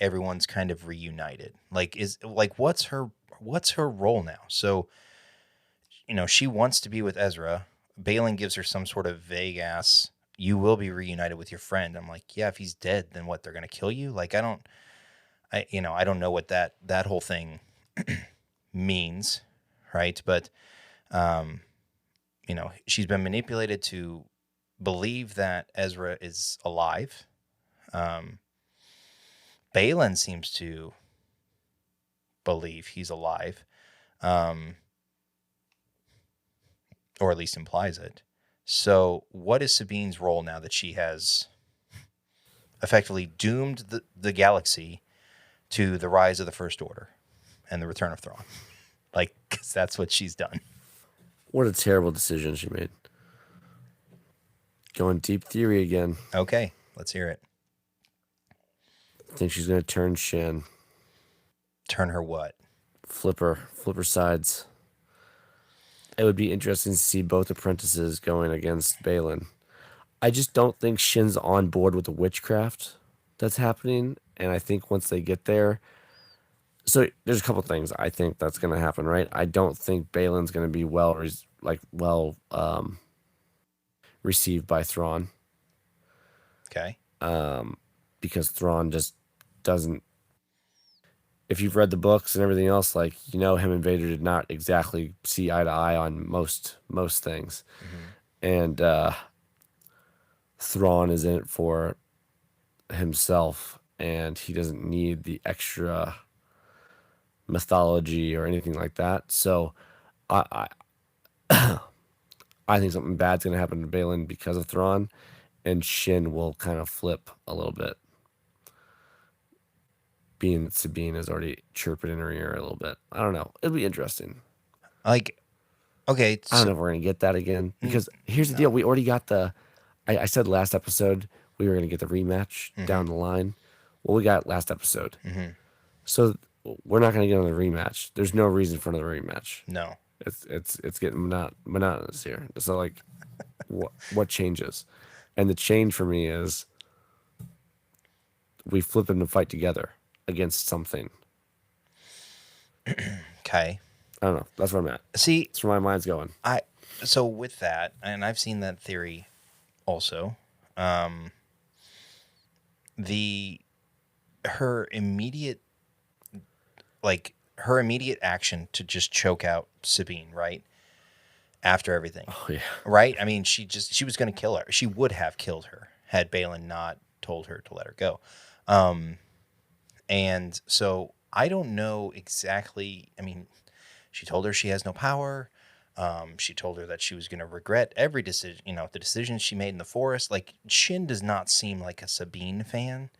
everyone's kind of reunited? What's her role now? So, she wants to be with Ezra. Baylan gives her some sort of vague ass, you will be reunited with your friend. I'm like, yeah, if he's dead, then what? They're going to kill you? I don't know what that whole thing means, right? But, she's been manipulated to believe that Ezra is alive. Baylan seems to believe he's alive, or at least implies it. So what is Sabine's role now that she has effectively doomed the galaxy to the rise of the First Order and the return of Thrawn? 'Cause that's what she's done. What a terrible decision she made. Going deep theory again. Okay, let's hear it. I think she's going to turn Shin. Turn her what? Flip her sides. It would be interesting to see both apprentices going against Baylan. I just don't think Shin's on board with the witchcraft that's happening. And I think once they get there... So there's a couple things I think that's going to happen, right? I don't think Baylan's going to be well received by Thrawn. Okay. Because Thrawn just doesn't... if you've read the books and everything else, like, him and Vader did not exactly see eye to eye on most things. And Thrawn is in it for himself, and he doesn't need the extra mythology or anything like that. So I I think something bad's gonna happen to Baylan because of Thrawn, and Shin will kind of flip a little bit. Being that Sabine is already chirping in her ear a little bit. I don't know. It'll be interesting. Like, okay, I don't so, know if we're gonna get that again, because here's the deal: we already got the. I said last episode we were gonna get the rematch down the line. Well, we got last episode, so we're not gonna get another rematch. There's no reason for another rematch. no. It's getting monotonous here. So like, what changes? And the change for me is we flip them to fight together against something. Okay. I don't know. That's where I'm at. See, That's where my mind's going. so with that, and I've seen that theory also. Her immediate action to just choke out Sabine, right? After everything. Oh yeah. Right? I mean, she was going to kill her. She would have killed her had Baylan not told her to let her go. And so I don't know exactly. I mean, she told her she has no power. She told her that she was going to regret every decision, the decisions she made in the forest. Like, Shin does not seem like a Sabine fan.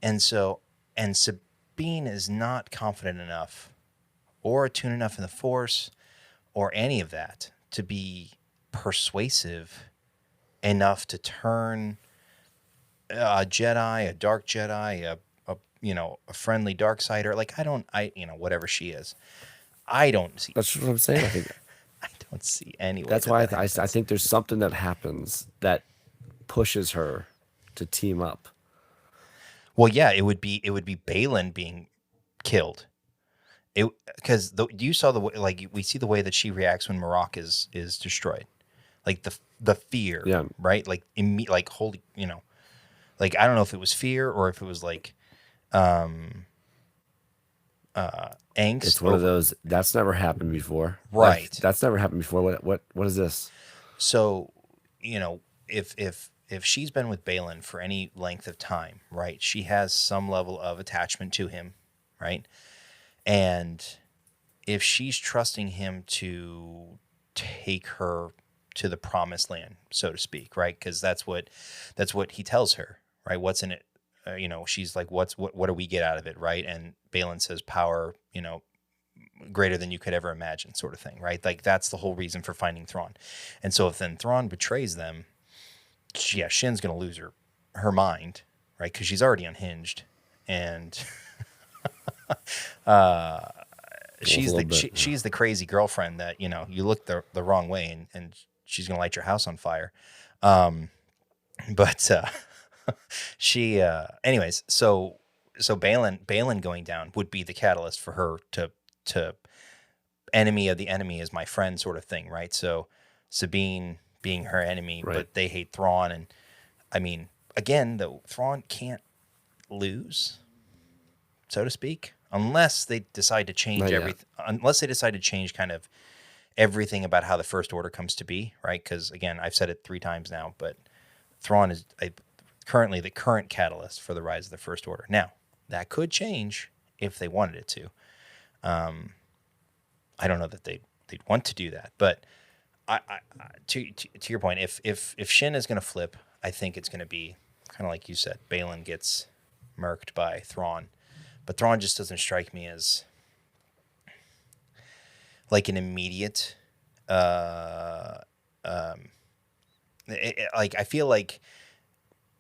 And Sabine is not confident enough or attuned enough in the Force or any of that to be persuasive enough to turn a Jedi, a dark Jedi, a friendly darksider. Like, whatever she is. I don't see. That's what I'm saying. I think I don't see any way. that's why that I happens. think there's something that happens that pushes her to team up. Well, yeah, it would be Baylan being killed. Because you saw the way, like, we see the way that she reacts when Marok is destroyed, like the fear, Yeah. right? Like like holy, like, I don't know if it was fear or if it was like angst. It's one of those that's never happened before. Right. Like, that's never happened before. What is this? So, if she's been with Baylan for any length of time, right, she has some level of attachment to him, right? And if she's trusting him to take her to the promised land, so to speak, right? Because that's what he tells her, right? What's in it? She's like, what do we get out of it, right? And Baylan says, power, greater than you could ever imagine, sort of thing, right? Like, that's the whole reason for finding Thrawn. And so if then Thrawn betrays them, Shin's gonna lose her mind, right? Because she's already unhinged, and she's the crazy girlfriend that you look the wrong way and she's gonna light your house on fire. But she anyways, so Baylan going down would be the catalyst for her to enemy of the enemy is my friend sort of thing, right? So Sabine being her enemy, Right. but they hate Thrawn, and I mean, again, though, Thrawn can't lose, so to speak, unless they decide to change everything. Unless they decide to change kind of everything about how the First Order comes to be, right? Because again, I've said it 3 times now, but Thrawn is currently the current catalyst for the rise of the First Order. Now, that could change if they wanted it to. I don't know that they'd want to do that, but to your point, if Shin is going to flip, I think it's going to be kind of like you said. Baylan gets murked by Thrawn, but Thrawn just doesn't strike me as like an immediate. Like, I feel like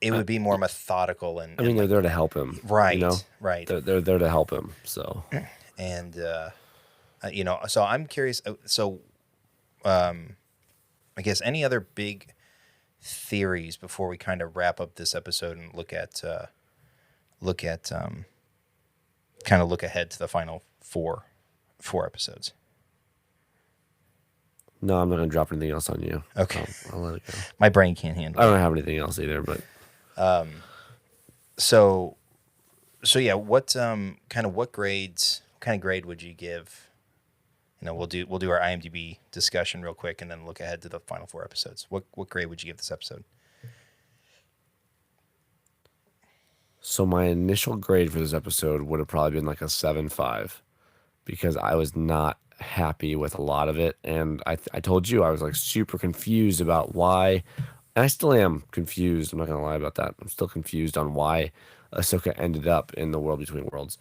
it would be more methodical and. I mean, they're there to help him, right? Right. They're there to help him. So, and so I'm curious. I guess any other big theories before we kind of wrap up this episode and look ahead to the final four episodes. no, I'm not gonna drop anything else on you. Okay. I'll let it go. My brain can't handle I it. don't have anything else either, but So So yeah, what what kind of grade would you give? We'll do our IMDb discussion real quick, and then look ahead to the final 4 episodes. What grade would you give this episode? So my initial grade for this episode would have probably been like a 7.5 because I was not happy with a lot of it. And I told you I was like super confused about why, and I still am confused. I'm not going to lie about that. I'm still confused on why Ahsoka ended up in the world between worlds.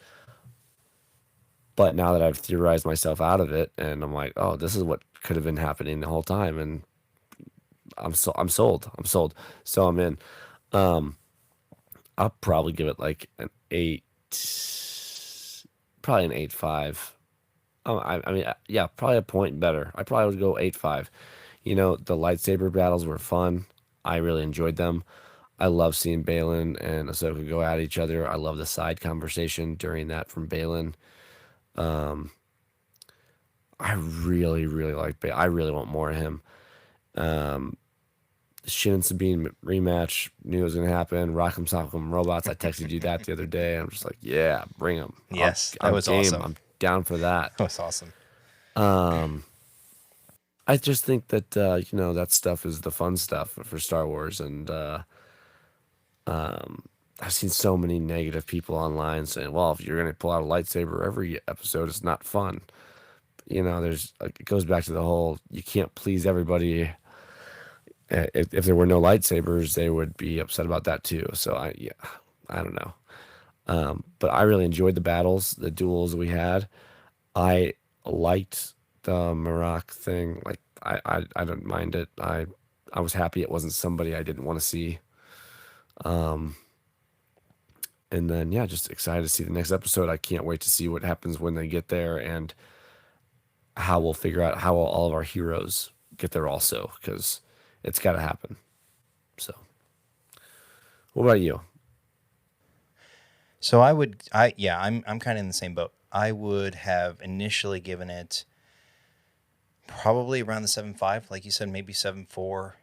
But now that I've theorized myself out of it, and I'm like, oh, this is what could have been happening the whole time, and I'm sold. I'm sold. So I'm in. I'll probably give it like an 8, probably an 8.5. I mean, yeah, probably a point better. I probably would go 8.5. The lightsaber battles were fun. I really enjoyed them. I love seeing Baylan and Ahsoka go at each other. I love the side conversation during that from Baylan. I really, really like Baylan. I really want more of him. Shin and Sabine rematch, knew it was going to happen. Rock'em Sock'em Robots. I texted you that the other day. I'm just like, yeah, bring them. Yes, that I'm was game. awesome. I'm down for that. That was awesome. I just think that that stuff is the fun stuff for Star Wars, and I've seen so many negative people online saying, "Well, if you're going to pull out a lightsaber every episode, it's not fun." There's it goes back to the whole you can't please everybody. If there were no lightsabers, they would be upset about that too. So I don't know. But I really enjoyed the battles, the duels we had. I liked the Marak thing. Like I don't mind it. I was happy it wasn't somebody I didn't want to see. And then yeah, just excited to see the next episode. I can't wait to see what happens when they get there and how we'll figure out how all of our heroes get there also, because it's got to happen. So, what about you? So I'm kind of in the same boat. I would have initially given it probably around the 7.5, like you said, maybe 7.4 or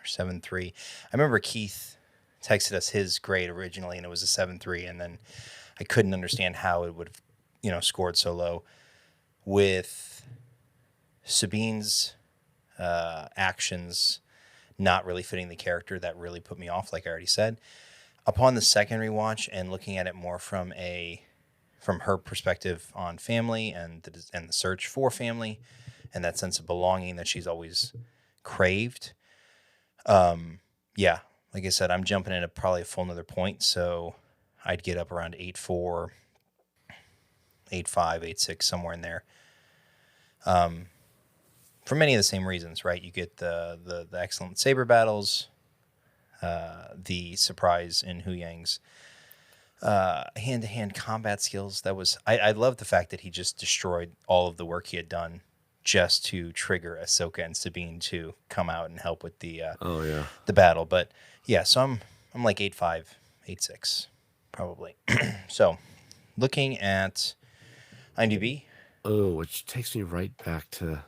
7.3. I remember Keith texted us his grade originally, and it was a 7.3, and then I couldn't understand how it would have, scored so low. With Sabine's actions not really fitting the character, that really put me off, like I already said. Upon the second rewatch and looking at it more from her perspective on family and the search for family and that sense of belonging that she's always craved, yeah, like I said, I'm jumping in at probably a full another point, so I'd get up around 8.4, 8.5, 8.6, somewhere in there. For many of the same reasons, right? You get the excellent saber battles, the surprise in Hu Yang's hand-to-hand combat skills. I love the fact that he just destroyed all of the work he had done just to trigger Ahsoka and Sabine to come out and help with the the battle. But yeah, so I'm like 8.5, 8.6, probably. So looking at IMDb. Oh, which takes me right back to.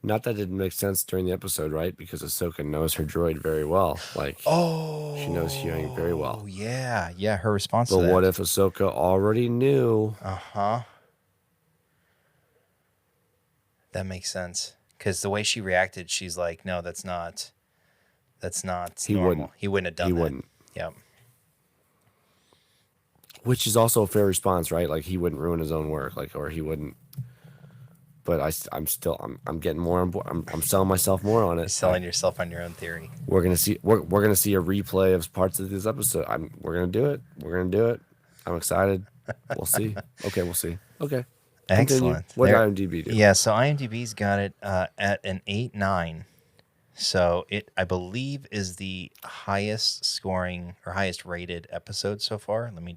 Not that it didn't make sense during the episode, right? Because Ahsoka knows her droid very well. Like, she knows Hu Yang very well. Oh, yeah, her response But to that. what if Ahsoka already knew? Uh-huh. That makes sense. Because the way she reacted, she's like, no, that's not normal. He wouldn't have done that. He wouldn't. Yep. Which is also a fair response, right? Like, he wouldn't ruin his own work, or he wouldn't. But I'm getting more on board. I'm selling myself more on it. You're selling yourself on your own theory. We're gonna see a replay of parts of this episode. We're gonna do it. I'm excited. We'll see. Okay, we'll see. Okay. Excellent. What did IMDb do? Yeah, so IMDb's got it at an 8.9. So it, I believe, is the highest scoring or highest rated episode so far. Let me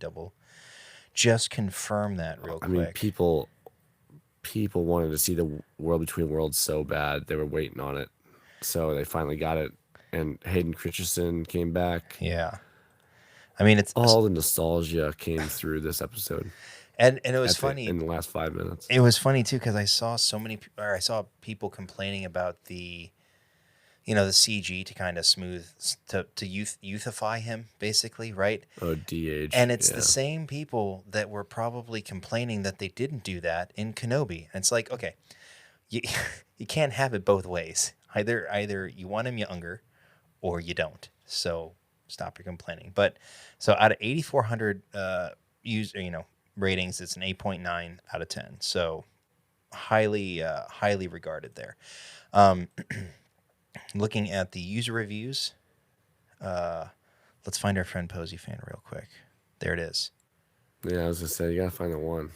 just confirm that real quick. I mean, people wanted to see the World Between Worlds so bad. They were waiting on it. So they finally got it. And Hayden Christensen came back. Yeah. I mean, it's all the nostalgia came through this episode. And it was funny. In the last 5 minutes. It was funny, too, because I saw people complaining about the the CG to kind of smooth to youthify him, basically, right? Oh, DH. And it's the yeah. same people that were probably complaining that they didn't do that in Kenobi. And it's like, okay, you you can't have it both ways. Either you want him younger, or you don't. So stop your complaining. But so out of 8,400 ratings, it's an 8.9 out of 10. So highly regarded there. Looking at the user reviews, let's find our friend Posey Fan real quick. There it is. Yeah, I was gonna say you gotta find the one.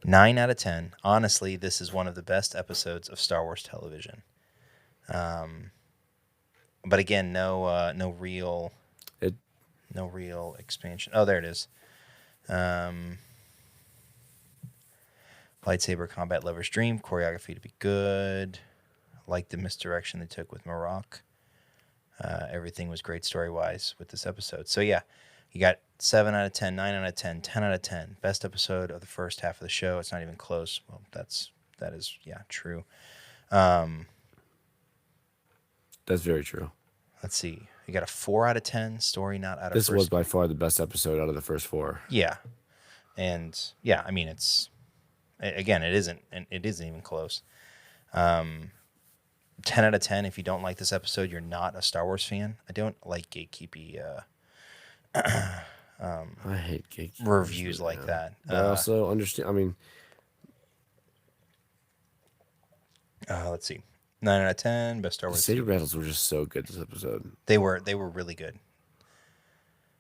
9 out of 10. Honestly, this is one of the best episodes of Star Wars television. But again, no real expansion. Oh, there it is. Lightsaber combat lover's dream. Choreography to be good. Like the misdirection they took with Marok. Everything was great story-wise with this episode. So yeah, you got 7 out of 10, 9 out of 10, 10 out of 10. Best episode of the first half of the show. It's not even close. Well, that is true. That's very true. Let's see. You got a 4 out of 10. Story not out of This first. was by far the best episode out of the first 4. Yeah. And yeah, I mean, again, it isn't even close. 10 out of 10. If you don't like this episode, you're not a Star Wars fan. I don't like gatekeepy I hate gatekeepers, reviews like man. that. But I also understand. I mean, Let's see. 9 out of 10. Best Star the Wars. saber battles were just so good this episode. They were really good.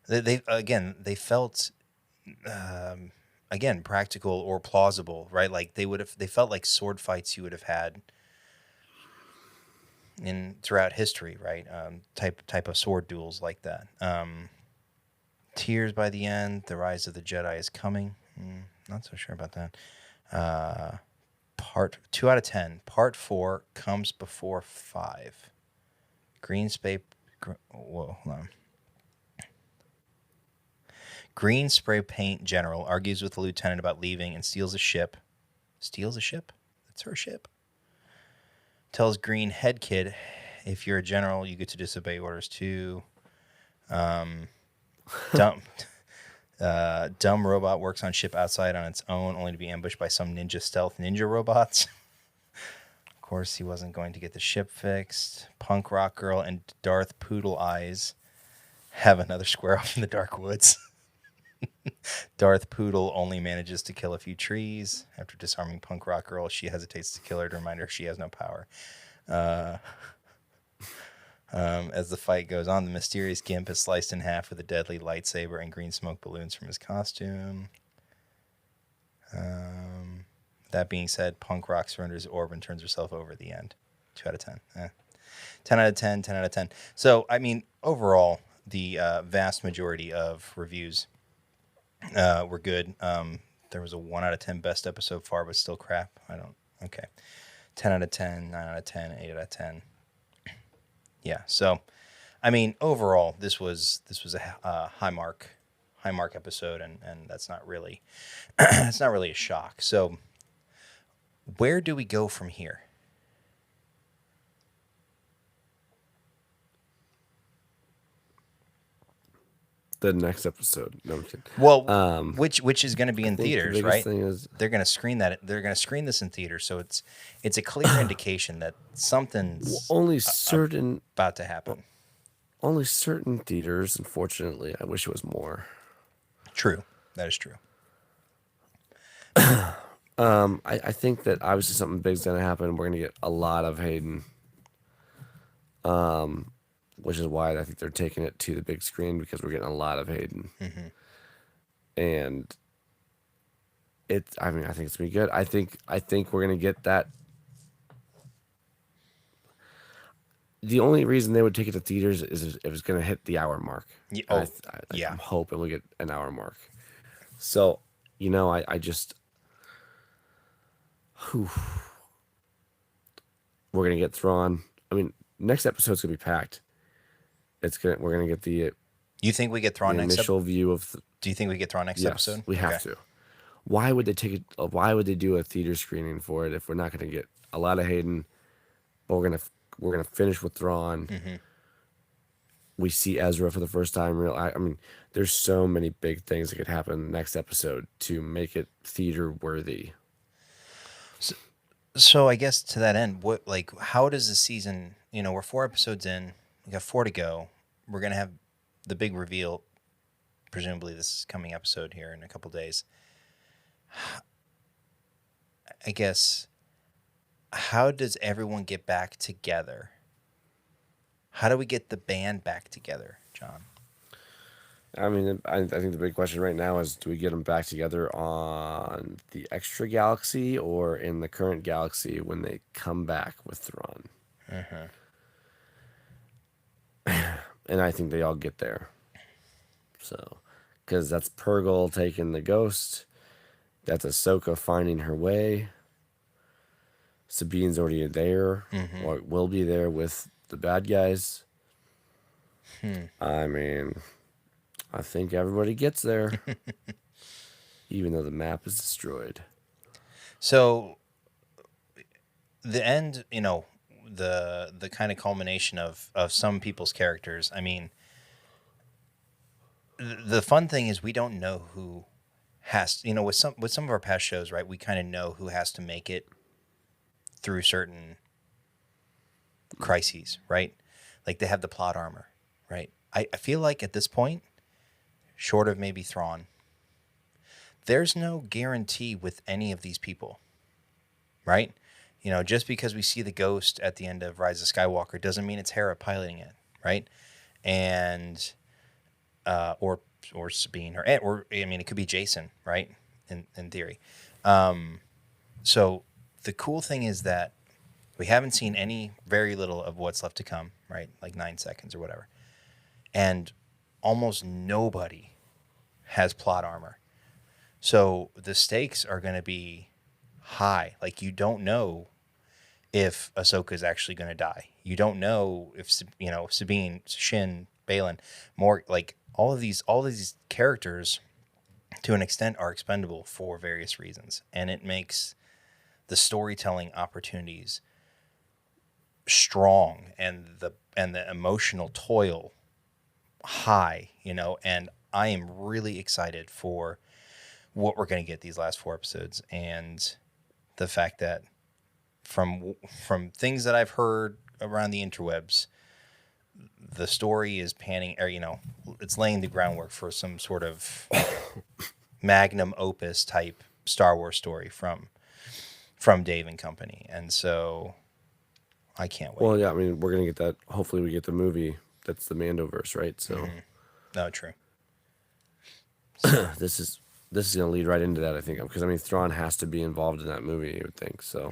They felt again practical or plausible, right? Like they felt like sword fights you would have had throughout history, right? Type of sword duels like that. Tears by the end. The rise of the Jedi is coming. Not so sure about that. Part 2 out of 10. Part 4 comes before 5. Green spray. Whoa, hold on. Green spray paint general argues with the lieutenant about leaving and steals a ship. Steals a ship? That's her ship. Tells Green head kid, if you're a general, you get to disobey orders too. Dumb robot works on ship outside on its own, only to be ambushed by some stealth ninja robots. Of course, he wasn't going to get the ship fixed. Punk rock girl and Darth Poodle Eyes have another square off in the dark woods. Darth Poodle only manages to kill a few trees. After disarming Punk Rock Girl, she hesitates to kill her to remind her she has no power. As the fight goes on, the mysterious Gimp is sliced in half with a deadly lightsaber and green smoke balloons from his costume. That being said, Punk Rock surrenders the orb and turns herself over at the end. 2 out of 10. 10 out of 10, 10 out of 10. So, I mean, overall, the vast majority of reviews were good. There was a 1 out of 10 best episode far, but still crap. Okay. 10 out of 10, 9 out of 10, 8 out of 10. Yeah. So, I mean, overall, this was a high mark episode, and that's not really it's not really a shock. So, where do we go from here? The next episode. No, I'm kidding. Well, which is going to be in I think the theaters, biggest right? thing is- They're going to screen that. They're going to screen this in theaters, so it's a clear indication that something's only certain about to happen. only certain theaters. Unfortunately, I wish it was more. True, that is true. I think that obviously something big's gonna happen. We're gonna get a lot of Hayden, which is why I think they're taking it to the big screen, because we're getting a lot of Hayden, and I mean, I think it's gonna be good. I think we're gonna get that. The only reason they would take it to theaters is if it's gonna hit the hour mark. Yeah, yeah. I'm hoping we get an hour mark. So, I just. Whew. We're gonna get Thrawn. I mean, next episode's gonna be packed. We're gonna get the. You think we get Thrawn next initial view of. Do you think we get Thrawn next Yes, episode? we have to. Why would they take it? Why would they do a theater screening for it if we're not gonna get a lot of Hayden, but we're gonna we're gonna finish with Thrawn. We see Ezra for the first time. I mean, there's so many big things that could happen next episode to make it theater worthy. So I guess to that end, how does the season? We're 4 episodes in. We got 4 to go. We're gonna have the big reveal. Presumably, this coming episode here in a couple days. I guess. How does everyone get back together? How do we get the band back together, John? I mean, I think the big question right now is, do we get them back together on the extra galaxy or in the current galaxy when they come back with Thrawn? And I think they all get there. So, because that's Purgle taking the ghost. That's Ahsoka finding her way. Sabine's already there, or will be there with the bad guys. I mean, I think everybody gets there, even though the map is destroyed. So, the end, the kind of culmination of some people's characters. I mean, the fun thing is we don't know who has, with some of our past shows, right? We kind of know who has to make it through certain crises, right? Like they have the plot armor, right? I feel like at this point, short of maybe Thrawn, there's no guarantee with any of these people, right? Just because we see the ghost at the end of Rise of Skywalker doesn't mean it's Hera piloting it, right? And or Sabine, or I mean, it could be Jason, right? In theory. So the cool thing is that we haven't seen very little of what's left to come, right? Like 9 seconds or whatever. And almost nobody has plot armor. So the stakes are going to be high. Like you don't know if Ahsoka is actually going to die. You don't know if, Sabine, Shin, Baylan, more like all of these characters to an extent are expendable for various reasons. And it makes the storytelling opportunities strong and the emotional toil high, and I am really excited for what we're going to get these last 4 episodes, and the fact that from things that I've heard around the interwebs, the story is panning, or it's laying the groundwork for some sort of magnum opus type Star Wars story from Dave and company. And so I can't wait. Well, yeah, I mean, we're going to get that. Hopefully we get the movie that's the Mandoverse, right? So No, true. this is going to lead right into that, I think, because I mean, Thrawn has to be involved in that movie, you would think. So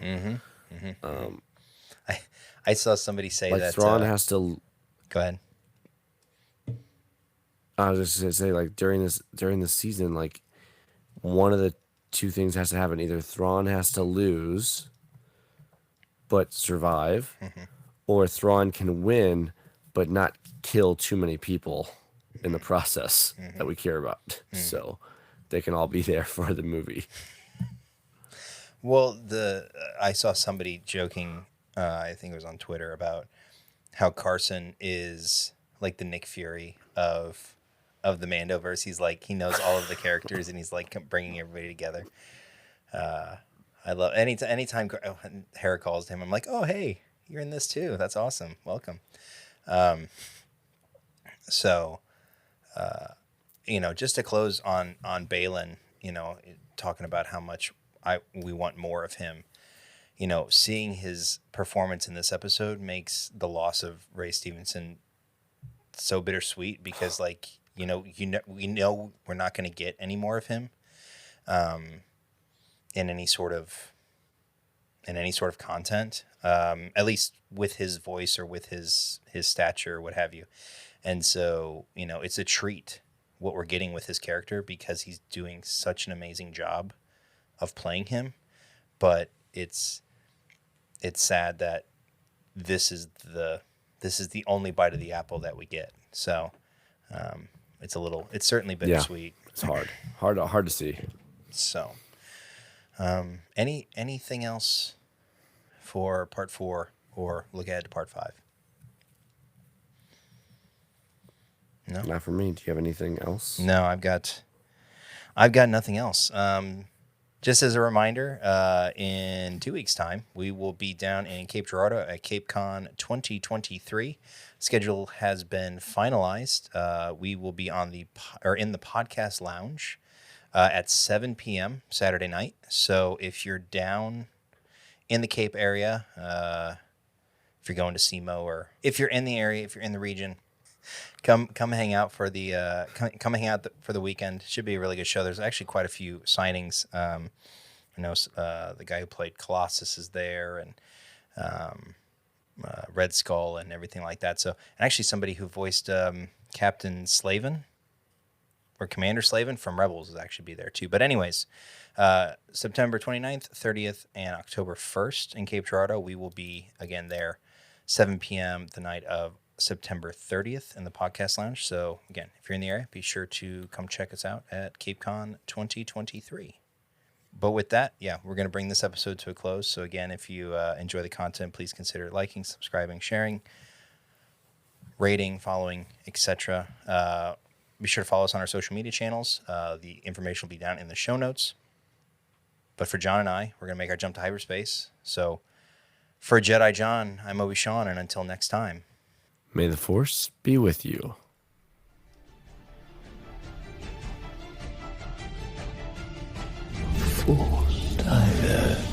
I saw somebody say like that Thrawn has to. Go ahead. I was just going to say, like, during this season, like, one of the 2 things has to happen. Either Thrawn has to lose but survive, or Thrawn can win but not kill too many people in the process that we care about. So they can all be there for the movie. Well, I saw somebody joking, I think it was on Twitter, about how Carson is like the Nick Fury of the Mandoverse. He's like, he knows all of the characters and he's like bringing everybody together. I love anytime Hera calls to him, I'm like, oh, hey, you're in this too. That's awesome. Welcome. Just to close on Baylan, talking about how much we want more of him. Seeing his performance in this episode makes the loss of Ray Stevenson so bittersweet, because we know we're not going to get any more of him in any sort of content, at least with his voice or with his stature or what have you. And so, it's a treat what we're getting with his character, because he's doing such an amazing job of playing him. But it's sad that this is the only bite of the apple that we get. So it's certainly bittersweet. Yeah, it's hard to see. So anything else for part 4? or look ahead to part 5. No, Not for me. Do you have anything else? no, I've got nothing else. Just as a reminder, in 2 weeks' time, we will be down in Cape Girardeau at CapeCon 2023. Schedule has been finalized. We will be in the podcast lounge at 7 p.m. Saturday night. So if you're down in the Cape area, if you're going to SEMO, or if you're in the area, if you're in the region, come hang out for the come hang out for the weekend. Should be a really good show. There's actually quite a few signings. I know the guy who played Colossus is there, and Red Skull and everything like that. So, and actually somebody who voiced Captain Slavin or Commander Slavin from Rebels will actually be there too. But anyways, September 29th, 30th, and October 1st in Cape Girardeau, we will be again there, 7 p.m. the night of September 30th in the podcast lounge. So again, if you're in the area, be sure to come check us out at CapeCon 2023. But with that, yeah, we're going to bring this episode to a close. So again, if you enjoy the content, please consider liking, subscribing, sharing, rating, following, etc. Be sure to follow us on our social media channels. The information will be down in the show notes. But for John and I, we're going to make our jump to hyperspace. So for Jedi John, I'm Obi-Shawn, and until next time, May the Force be with you. Force diverge.